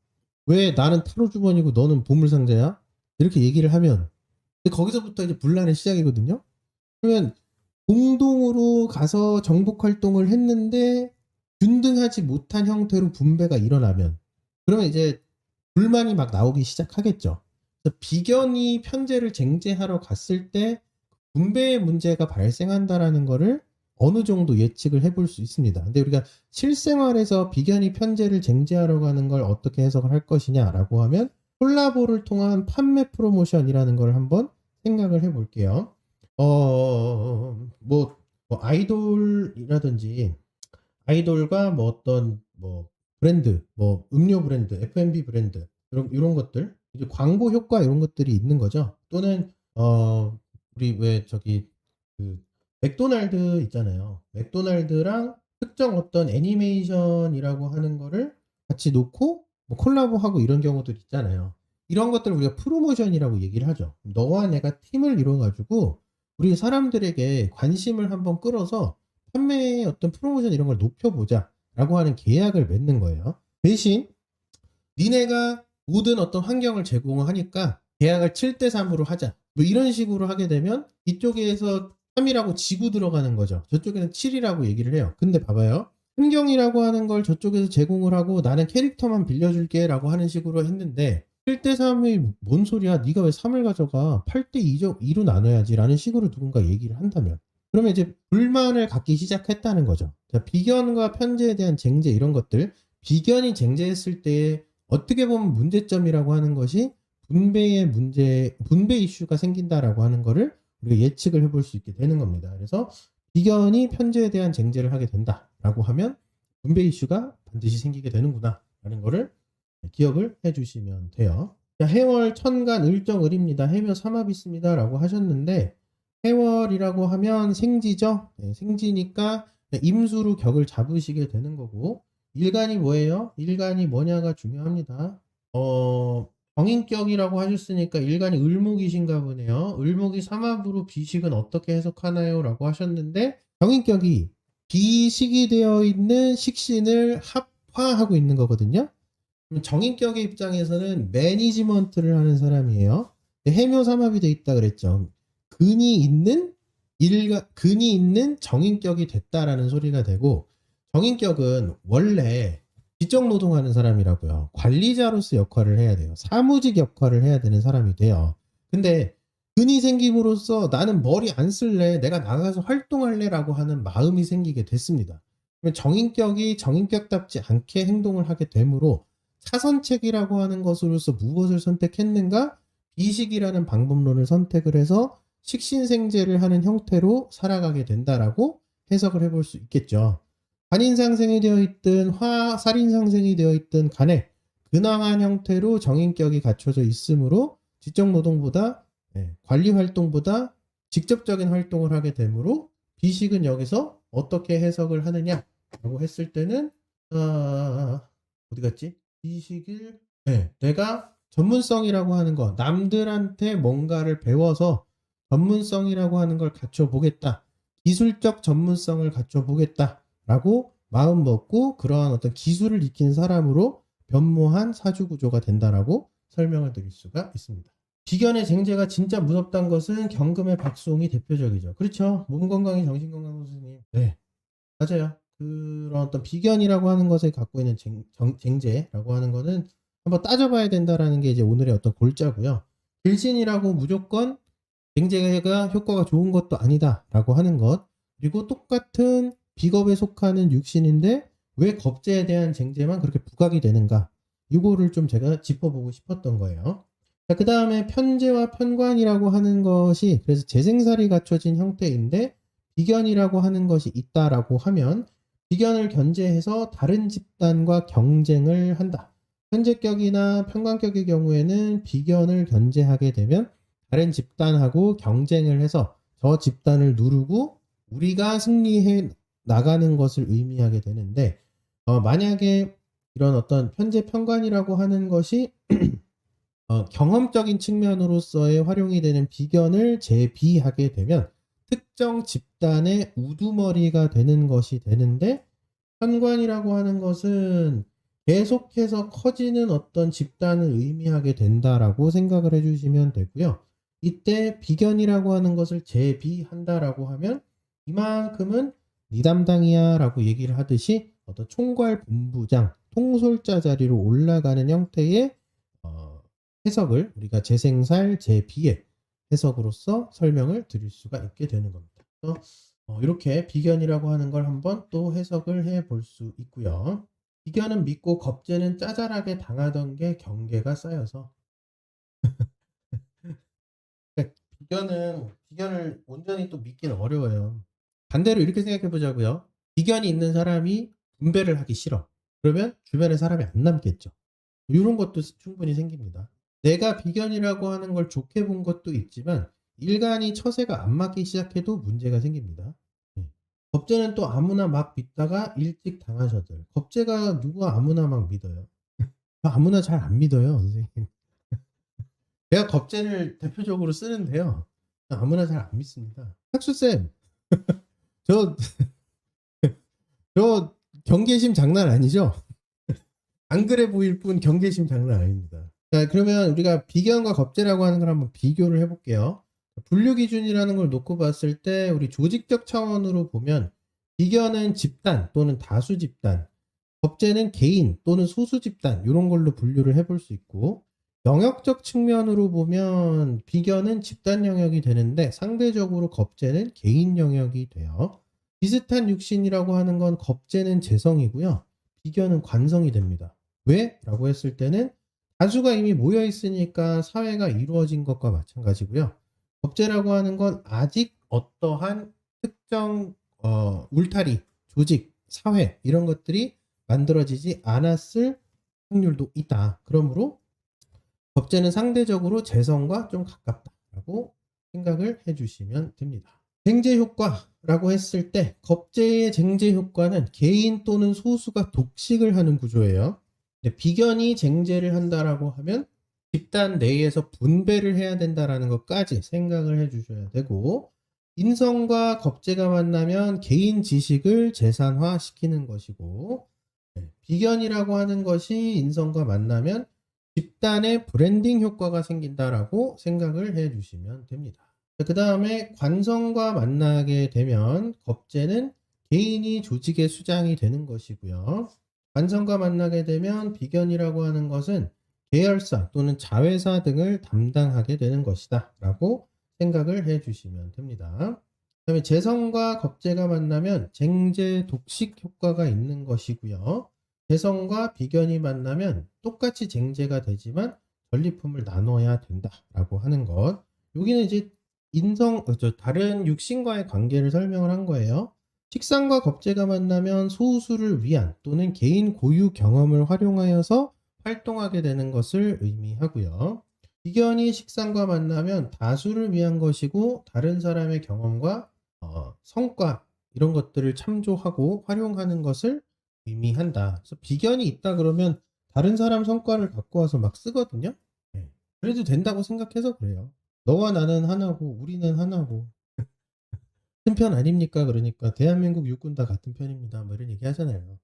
왜 나는 타로 주머니고 너는 보물 상자야? 이렇게 얘기를 하면 거기서부터 이제 분란의 시작이거든요. 그러면 공동으로 가서 정복 활동을 했는데 균등하지 못한 형태로 분배가 일어나면 그러면 이제 불만이 막 나오기 시작하겠죠. 그래서 비견이 편제를 쟁제하러 갔을 때 분배의 문제가 발생한다라는 거를 어느 정도 예측을 해볼 수 있습니다. 근데 우리가 실생활에서 비견이 편제를 쟁제하러 가는 걸 어떻게 해석을 할 것이냐라고 하면 콜라보를 통한 판매 프로모션이라는 걸 한번 생각을 해볼게요. 뭐 아이돌이라든지 아이돌과 뭐 어떤 뭐 브랜드, 뭐 음료 브랜드, F&B 브랜드 이런 것들 이제 광고 효과 이런 것들이 있는 거죠. 또는 우리 왜 저기 그 맥도날드 있잖아요. 맥도날드랑 특정 어떤 애니메이션이라고 하는 거를 같이 놓고 뭐 콜라보하고 이런 경우들 있잖아요. 이런 것들을 우리가 프로모션이라고 얘기를 하죠. 너와 내가 팀을 이뤄 가지고 우리 사람들에게 관심을 한번 끌어서 판매의 어떤 프로모션 이런 걸 높여보자 라고 하는 계약을 맺는 거예요. 대신 니네가 모든 어떤 환경을 제공하니까 계약을 7대3으로 하자. 뭐 이런 식으로 하게 되면 이쪽에서 3이라고 지고 들어가는 거죠. 저쪽에는 7이라고 얘기를 해요. 근데 봐봐요. 환경이라고 하는 걸 저쪽에서 제공을 하고 나는 캐릭터만 빌려줄게 라고 하는 식으로 했는데 7대3이 뭔 소리야? 네가 왜 3을 가져가? 8대2로 나눠야지 라는 식으로 누군가 얘기를 한다면 그러면 이제 불만을 갖기 시작했다는 거죠. 자, 비견과 편제에 대한 쟁제 이런 것들 비견이 쟁제했을 때 어떻게 보면 문제점이라고 하는 것이 분배 이슈가 생긴다라고 하는 거를 우리가 예측을 해볼 수 있게 되는 겁니다. 그래서 비견이 편제에 대한 쟁제를 하게 된다라고 하면 분배 이슈가 반드시 생기게 되는구나라는 거를 기억을 해주시면 돼요. 자, 해월, 천간, 을정, 을입니다. 해묘, 삼합 있습니다라고 하셨는데 해월이라고 하면 생지죠. 네, 생지니까 임수로 격을 잡으시게 되는 거고 일간이 뭐예요? 일간이 뭐냐가 중요합니다. 정인격이라고 하셨으니까 일간이 을목이신가 보네요. 을목이 삼합으로 비식은 어떻게 해석하나요? 라고 하셨는데 정인격이 비식이 되어 있는 식신을 합화하고 있는 거거든요. 정인격의 입장에서는 매니지먼트를 하는 사람이에요. 해묘 삼합이 돼 있다 그랬죠. 근이 있는 정인격이 됐다라는 소리가 되고 정인격은 원래 지적 노동하는 사람이라고요. 관리자로서 역할을 해야 돼요. 사무직 역할을 해야 되는 사람이 돼요. 근데 근이 생김으로써 나는 머리 안 쓸래, 내가 나가서 활동할래라고 하는 마음이 생기게 됐습니다. 그러면 정인격이 정인격답지 않게 행동을 하게 되므로 차선책이라고 하는 것으로서 무엇을 선택했는가? 비식이라는 방법론을 선택을 해서 식신생재를 하는 형태로 살아가게 된다라고 해석을 해볼 수 있겠죠. 간인상생이 되어 있든 살인상생이 되어 있든 간에 근황한 형태로 정인격이 갖춰져 있으므로 지적노동보다 관리활동보다 직접적인 활동을 하게 되므로 비식은 여기서 어떻게 해석을 하느냐라고 했을 때는 어디 갔지? 비식을 내가 전문성이라고 하는 거 남들한테 뭔가를 배워서 전문성이라고 하는 걸 갖춰보겠다. 기술적 전문성을 갖춰보겠다라고 마음 먹고 그러한 어떤 기술을 익힌 사람으로 변모한 사주구조가 된다라고 설명을 드릴 수가 있습니다. 비견의 쟁제가 진짜 무섭다는 것은 경금의 박수홍이 대표적이죠. 그렇죠. 몸 건강이 정신 건강 선생님. 네, 맞아요. 그런 어떤 비견이라고 하는 것에 갖고 있는 쟁제라고 하는 거는 한번 따져봐야 된다라는 게 이제 오늘의 어떤 골자고요. 길신이라고 무조건 쟁제가 효과가 좋은 것도 아니다라고 하는 것. 그리고 똑같은 비겁에 속하는 육신인데 왜 겁제에 대한 쟁제만 그렇게 부각이 되는가? 이거를 좀 제가 짚어보고 싶었던 거예요. 자, 그 다음에 편재와 편관이라고 하는 것이 그래서 재생살이 갖춰진 형태인데 비견이라고 하는 것이 있다라고 하면 비견을 견제해서 다른 집단과 경쟁을 한다. 편재격이나 편관격의 경우에는 비견을 견제하게 되면 다른 집단하고 경쟁을 해서 저 집단을 누르고 우리가 승리해 나가는 것을 의미하게 되는데 만약에 이런 어떤 편재 편관이라고 하는 것이 경험적인 측면으로서의 활용이 되는 비견을 재비하게 되면 특정 집단의 우두머리가 되는 것이 되는데 편관이라고 하는 것은 계속해서 커지는 어떤 집단을 의미하게 된다라고 생각을 해주시면 되고요. 이때 비견이라고 하는 것을 재비한다라고 하면 이만큼은 네 담당이야 라고 얘기를 하듯이 어떤 총괄 본부장, 통솔자 자리로 올라가는 형태의 해석을 우리가 재생살, 재비의 해석으로서 설명을 드릴 수가 있게 되는 겁니다. 그래서 이렇게 비견이라고 하는 걸 한번 또 해석을 해 볼 수 있고요. 비견은 믿고 겁재는 짜잘하게 당하던 게 경계가 쌓여서 비견을 온전히 또 믿기는 어려워요. 반대로 이렇게 생각해 보자고요. 비견이 있는 사람이 분배를 하기 싫어. 그러면 주변에 사람이 안 남겠죠. 이런 것도 충분히 생깁니다. 내가 비견이라고 하는 걸 좋게 본 것도 있지만 일간이 처세가 안 맞기 시작해도 문제가 생깁니다. 겁재는 또 아무나 막 믿다가 일찍 당하셔들. 겁재가 누가 아무나 막 믿어요. 아무나 잘 안 믿어요, 선생님. 제가 겁재를 대표적으로 쓰는데요. 아무나 잘 안 믿습니다. 학수쌤, 저, 저 경계심 장난 아니죠? 안 그래 보일 뿐 경계심 장난 아닙니다. 자, 그러면 우리가 비견과 겁재라고 하는 걸 한번 비교를 해볼게요. 분류 기준이라는 걸 놓고 봤을 때 우리 조직적 차원으로 보면 비견은 집단 또는 다수 집단, 겁재는 개인 또는 소수 집단 이런 걸로 분류를 해볼 수 있고 영역적 측면으로 보면 비견은 집단 영역이 되는데 상대적으로 겁재는 개인 영역이 돼요. 비슷한 육신이라고 하는 건 겁재는 재성이고요. 비견은 관성이 됩니다. 왜? 라고 했을 때는 다수가 이미 모여 있으니까 사회가 이루어진 것과 마찬가지고요. 겁재라고 하는 건 아직 어떠한 특정 울타리, 조직, 사회 이런 것들이 만들어지지 않았을 확률도 있다. 그러므로 겁재는 상대적으로 재성과 좀 가깝다라고 생각을 해주시면 됩니다. 쟁제 효과라고 했을 때 겁재의 쟁제 효과는 개인 또는 소수가 독식을 하는 구조예요. 비견이 쟁제를 한다라고 하면 집단 내에서 분배를 해야 된다라는 것까지 생각을 해주셔야 되고 인성과 겁재가 만나면 개인 지식을 재산화 시키는 것이고 비견이라고 하는 것이 인성과 만나면 집단의 브랜딩 효과가 생긴다라고 생각을 해주시면 됩니다. 그 다음에 관성과 만나게 되면 겁재는 개인이 조직의 수장이 되는 것이고요. 관성과 만나게 되면 비견이라고 하는 것은 계열사 또는 자회사 등을 담당하게 되는 것이다 라고 생각을 해주시면 됩니다. 그 다음에 재성과 겁재가 만나면 쟁제 독식 효과가 있는 것이고요. 재성과 비견이 만나면 똑같이 쟁제가 되지만 전리품을 나눠야 된다라고 하는 것. 여기는 이제 다른 육신과의 관계를 설명을 한 거예요. 식상과 겁재가 만나면 소수를 위한 또는 개인 고유 경험을 활용하여서 활동하게 되는 것을 의미하고요. 비견이 식상과 만나면 다수를 위한 것이고 다른 사람의 경험과 성과 이런 것들을 참조하고 활용하는 것을 의미한다. 그래서 비견이 있다 그러면 다른 사람 성과를 갖고 와서 막 쓰거든요. 그래도 된다고 생각해서 그래요. 너와 나는 하나고 우리는 하나고 같은 편 아닙니까? 그러니까 대한민국 육군 다 같은 편입니다. 뭐 이런 얘기 하잖아요.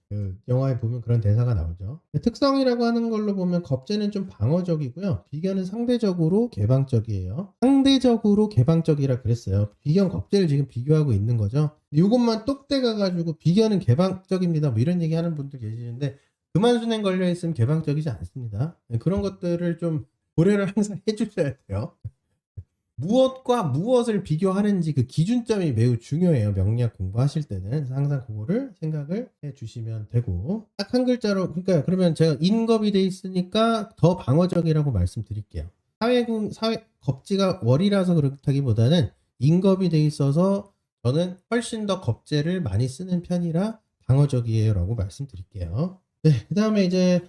그 영화에 보면 그런 대사가 나오죠. 특성이라고 하는 걸로 보면 겁재는 좀 방어적이고요. 비견은 상대적으로 개방적이에요. 상대적으로 개방적이라 그랬어요. 비견 겁재를 지금 비교하고 있는 거죠. 이것만 똑대 가가지고 비견은 개방적입니다. 뭐 이런 얘기 하는 분들 계시는데 그만 수냉 걸려 있으면 개방적이지 않습니다. 그런 것들을 좀 고려를 항상 해주셔야 돼요. 무엇과 무엇을 비교하는지 그 기준점이 매우 중요해요. 명리학 공부하실 때는. 그래서 항상 그거를 생각을 해 주시면 되고. 딱 한 글자로, 그러니까 그러면 제가 인겁이 돼 있으니까 더 방어적이라고 말씀드릴게요. 사회 겁지가 월이라서 그렇다기보다는 인겁이 돼 있어서 저는 훨씬 더 겁재를 많이 쓰는 편이라 방어적이에요라고 말씀드릴게요. 네, 그다음에 이제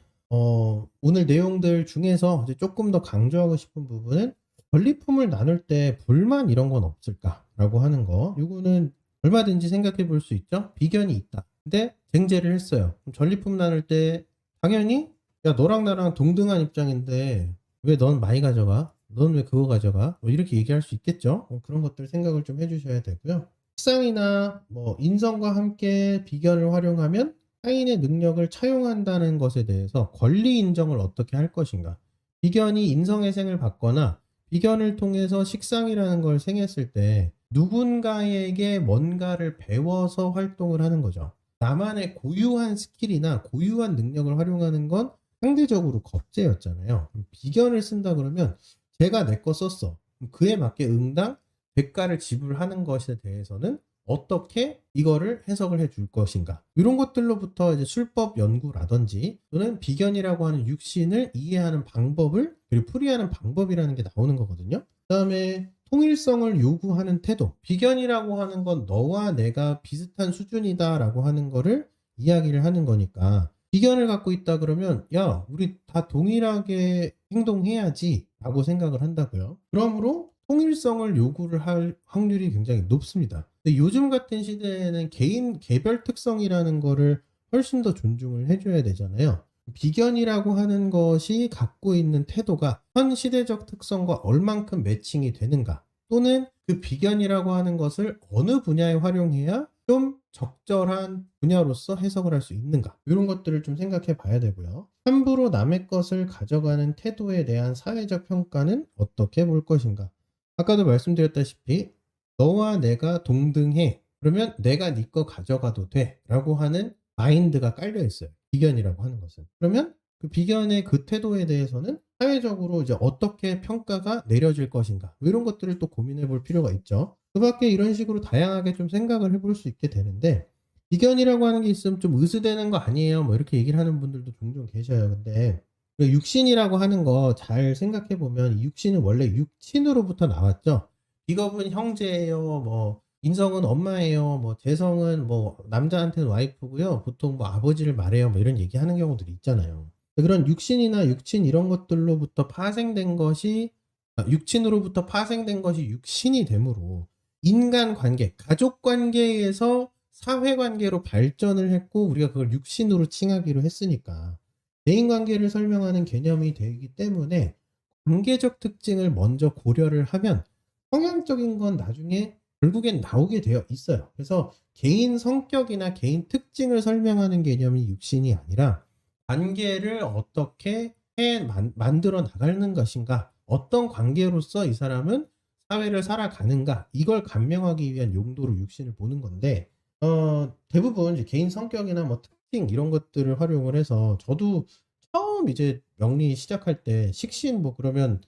오늘 내용들 중에서 이제 조금 더 강조하고 싶은 부분은 전리품을 나눌 때 불만 이런 건 없을까라고 하는 거. 요거는 얼마든지 생각해 볼 수 있죠. 비견이 있다. 근데 쟁제를 했어요. 그럼 전리품 나눌 때 당연히 야 너랑 나랑 동등한 입장인데 왜 넌 많이 가져가? 넌 왜 그거 가져가? 뭐 이렇게 얘기할 수 있겠죠. 그런 것들 생각을 좀 해주셔야 되고요. 식상이나 뭐 인성과 함께 비견을 활용하면 타인의 능력을 차용한다는 것에 대해서 권리 인정을 어떻게 할 것인가. 비견이 인성회생을 받거나 비견을 통해서 식상이라는 걸 생했을 때 누군가에게 뭔가를 배워서 활동을 하는 거죠. 나만의 고유한 스킬이나 고유한 능력을 활용하는 건 상대적으로 겁제였잖아요. 비견을 쓴다 그러면 제가 내 거 썼어. 그에 맞게 응당 대가를 지불하는 것에 대해서는 어떻게 이거를 해석을 해 줄 것인가. 이런 것들로부터 이제 술법 연구라든지 또는 비견이라고 하는 육신을 이해하는 방법을 그리고 풀이하는 방법이라는 게 나오는 거거든요. 그다음에 통일성을 요구하는 태도. 비견이라고 하는 건 너와 내가 비슷한 수준이다라고 하는 거를 이야기를 하는 거니까 비견을 갖고 있다 그러면 야, 우리 다 동일하게 행동해야지라고 생각을 한다고요. 그러므로 통일성을 요구를 할 확률이 굉장히 높습니다. 근데 요즘 같은 시대에는 개인 개별 특성이라는 거를 훨씬 더 존중을 해줘야 되잖아요. 비견이라고 하는 것이 갖고 있는 태도가 현 시대적 특성과 얼만큼 매칭이 되는가, 또는 그 비견이라고 하는 것을 어느 분야에 활용해야 좀 적절한 분야로서 해석을 할 수 있는가, 이런 것들을 좀 생각해 봐야 되고요. 함부로 남의 것을 가져가는 태도에 대한 사회적 평가는 어떻게 볼 것인가. 아까도 말씀드렸다시피 너와 내가 동등해. 그러면 내가 네 거 가져가도 돼. 라고 하는 마인드가 깔려 있어요. 비견이라고 하는 것은. 그러면 그 비견의 그 태도에 대해서는 사회적으로 이제 어떻게 평가가 내려질 것인가. 이런 것들을 또 고민해 볼 필요가 있죠. 그 밖에 이런 식으로 다양하게 좀 생각을 해볼 수 있게 되는데, 비견이라고 하는 게 있으면 좀 의스되는 거 아니에요? 뭐 이렇게 얘기를 하는 분들도 종종 계셔요. 근데 그 육신이라고 하는 거 잘 생각해 보면 육신은 원래 육친으로부터 나왔죠. 직업은 형제예요. 뭐 인성은 엄마예요. 뭐 재성은 뭐 남자한테는 와이프고요. 보통 뭐 아버지를 말해요. 뭐 이런 얘기하는 경우들이 있잖아요. 그런 육신이나 육친 이런 것들로부터 파생된 것이 육친으로부터 파생된 것이 육신이 되므로 인간 관계, 가족 관계에서 사회 관계로 발전을 했고 우리가 그걸 육신으로 칭하기로 했으니까 대인 관계를 설명하는 개념이 되기 때문에 관계적 특징을 먼저 고려를 하면 성향적인 건 나중에 결국엔 나오게 되어 있어요. 그래서 개인 성격이나 개인 특징을 설명하는 개념이 육신이 아니라 관계를 어떻게 만들어 나가는 것인가, 어떤 관계로서 이 사람은 사회를 살아가는가, 이걸 감명하기 위한 용도로 육신을 보는 건데, 대부분 이제 개인 성격이나 뭐 특징 이런 것들을 활용을 해서 저도 처음 이제 명리 시작할 때 식신 뭐 그러면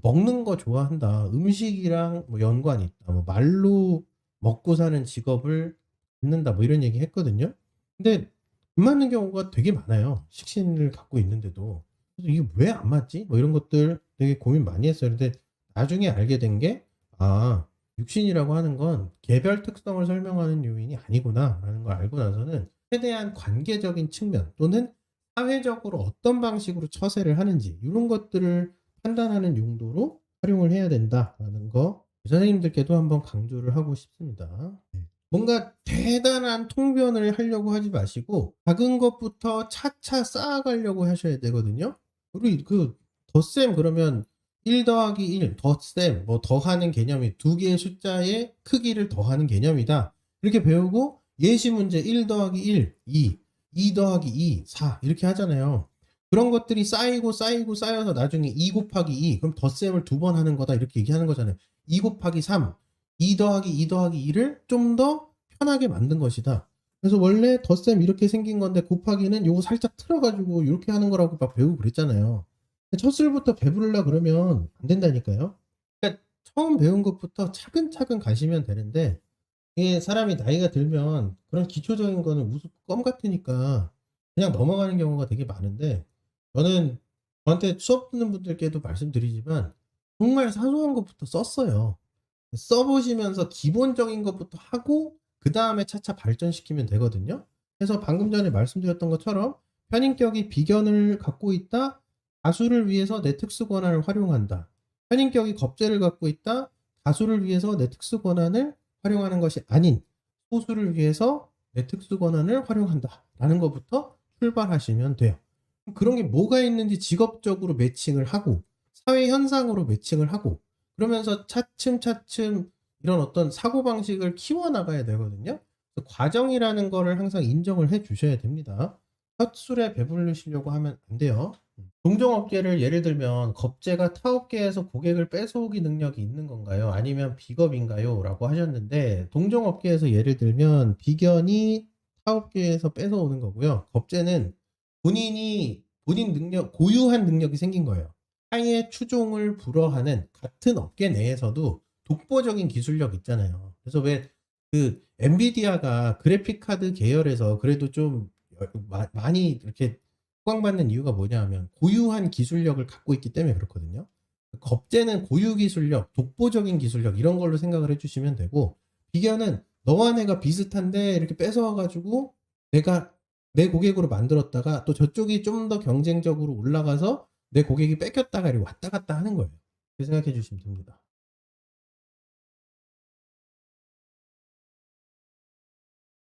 먹는 거 좋아한다. 음식이랑 뭐 연관이 있다. 뭐 말로 먹고 사는 직업을 갖는다. 뭐 이런 얘기 했거든요. 근데 안 맞는 경우가 되게 많아요. 식신을 갖고 있는데도. 그래서 이게 왜 안 맞지? 뭐 이런 것들 되게 고민 많이 했어요. 근데 나중에 알게 된 게, 아, 육신이라고 하는 건 개별 특성을 설명하는 요인이 아니구나라는 걸 알고 나서는 최대한 관계적인 측면 또는 사회적으로 어떤 방식으로 처세를 하는지 이런 것들을 판단하는 용도로 활용을 해야 된다라는 거 선생님들께도 한번 강조를 하고 싶습니다. 네. 뭔가 대단한 통변을 하려고 하지 마시고 작은 것부터 차차 쌓아가려고 하셔야 되거든요. 우리 그 덧셈 그러면 1 더하기 1, 덧셈, 뭐 더하는 개념이 두 개의 숫자의 크기를 더하는 개념이다. 이렇게 배우고 예시 문제 1 더하기 1, 2, 2 더하기 2, 4 이렇게 하잖아요. 그런 것들이 쌓이고 쌓이고 쌓여서 나중에 2 곱하기 2, 그럼 덧셈을 두 번 하는 거다 이렇게 얘기하는 거잖아요. 2 곱하기 3, 2 더하기 2 더하기 2를 좀 더 편하게 만든 것이다. 그래서 원래 덧셈 이렇게 생긴 건데 곱하기는 요거 살짝 틀어가지고 이렇게 하는 거라고 막 배우고 그랬잖아요. 첫 술부터 배부르려 그러면 안 된다니까요. 그러니까 처음 배운 것부터 차근차근 가시면 되는데 이게 사람이 나이가 들면 그런 기초적인 거는 우습고 껌 같으니까 그냥 넘어가는 경우가 되게 많은데 저는 저한테 수업 듣는 분들께도 말씀드리지만 정말 사소한 것부터 썼어요. 써 보시면서 기본적인 것부터 하고 그다음에 차차 발전시키면 되거든요. 그래서 방금 전에 말씀드렸던 것처럼 편인격이 비견을 갖고 있다. 다수를 위해서 내 특수 권한을 활용한다. 편인격이 겁재를 갖고 있다. 다수를 위해서 내 특수 권한을 활용하는 것이 아닌 소수를 위해서 내 특수 권한을 활용한다라는 것부터 출발하시면 돼요. 그런 게 뭐가 있는지 직업적으로 매칭을 하고 사회 현상으로 매칭을 하고 그러면서 차츰차츰 이런 어떤 사고방식을 키워나가야 되거든요. 그래서 과정이라는 거를 항상 인정을 해 주셔야 됩니다. 헛술에 배부르시려고 하면 안 돼요. 동종업계를 예를 들면 겁재가 타업계에서 고객을 뺏어오기 능력이 있는 건가요? 아니면 비겁인가요? 라고 하셨는데 동종업계에서 예를 들면 비견이 타업계에서 뺏어오는 거고요. 겁재는 본인 능력, 고유한 능력이 생긴 거예요. 타의 추종을 불허하는 같은 업계 내에서도 독보적인 기술력 있잖아요. 그래서 왜 그 엔비디아가 그래픽 카드 계열에서 그래도 좀 많이 이렇게 호강받는 이유가 뭐냐 하면 고유한 기술력을 갖고 있기 때문에 그렇거든요. 겁재는 고유 기술력, 독보적인 기술력 이런 걸로 생각을 해주시면 되고 비견은 너와 내가 비슷한데 이렇게 뺏어와가지고 내가 내 고객으로 만들었다가 또 저쪽이 좀 더 경쟁적으로 올라가서 내 고객이 뺏겼다가 이렇게 왔다 갔다 하는 거예요. 그렇게 생각해 주시면 됩니다.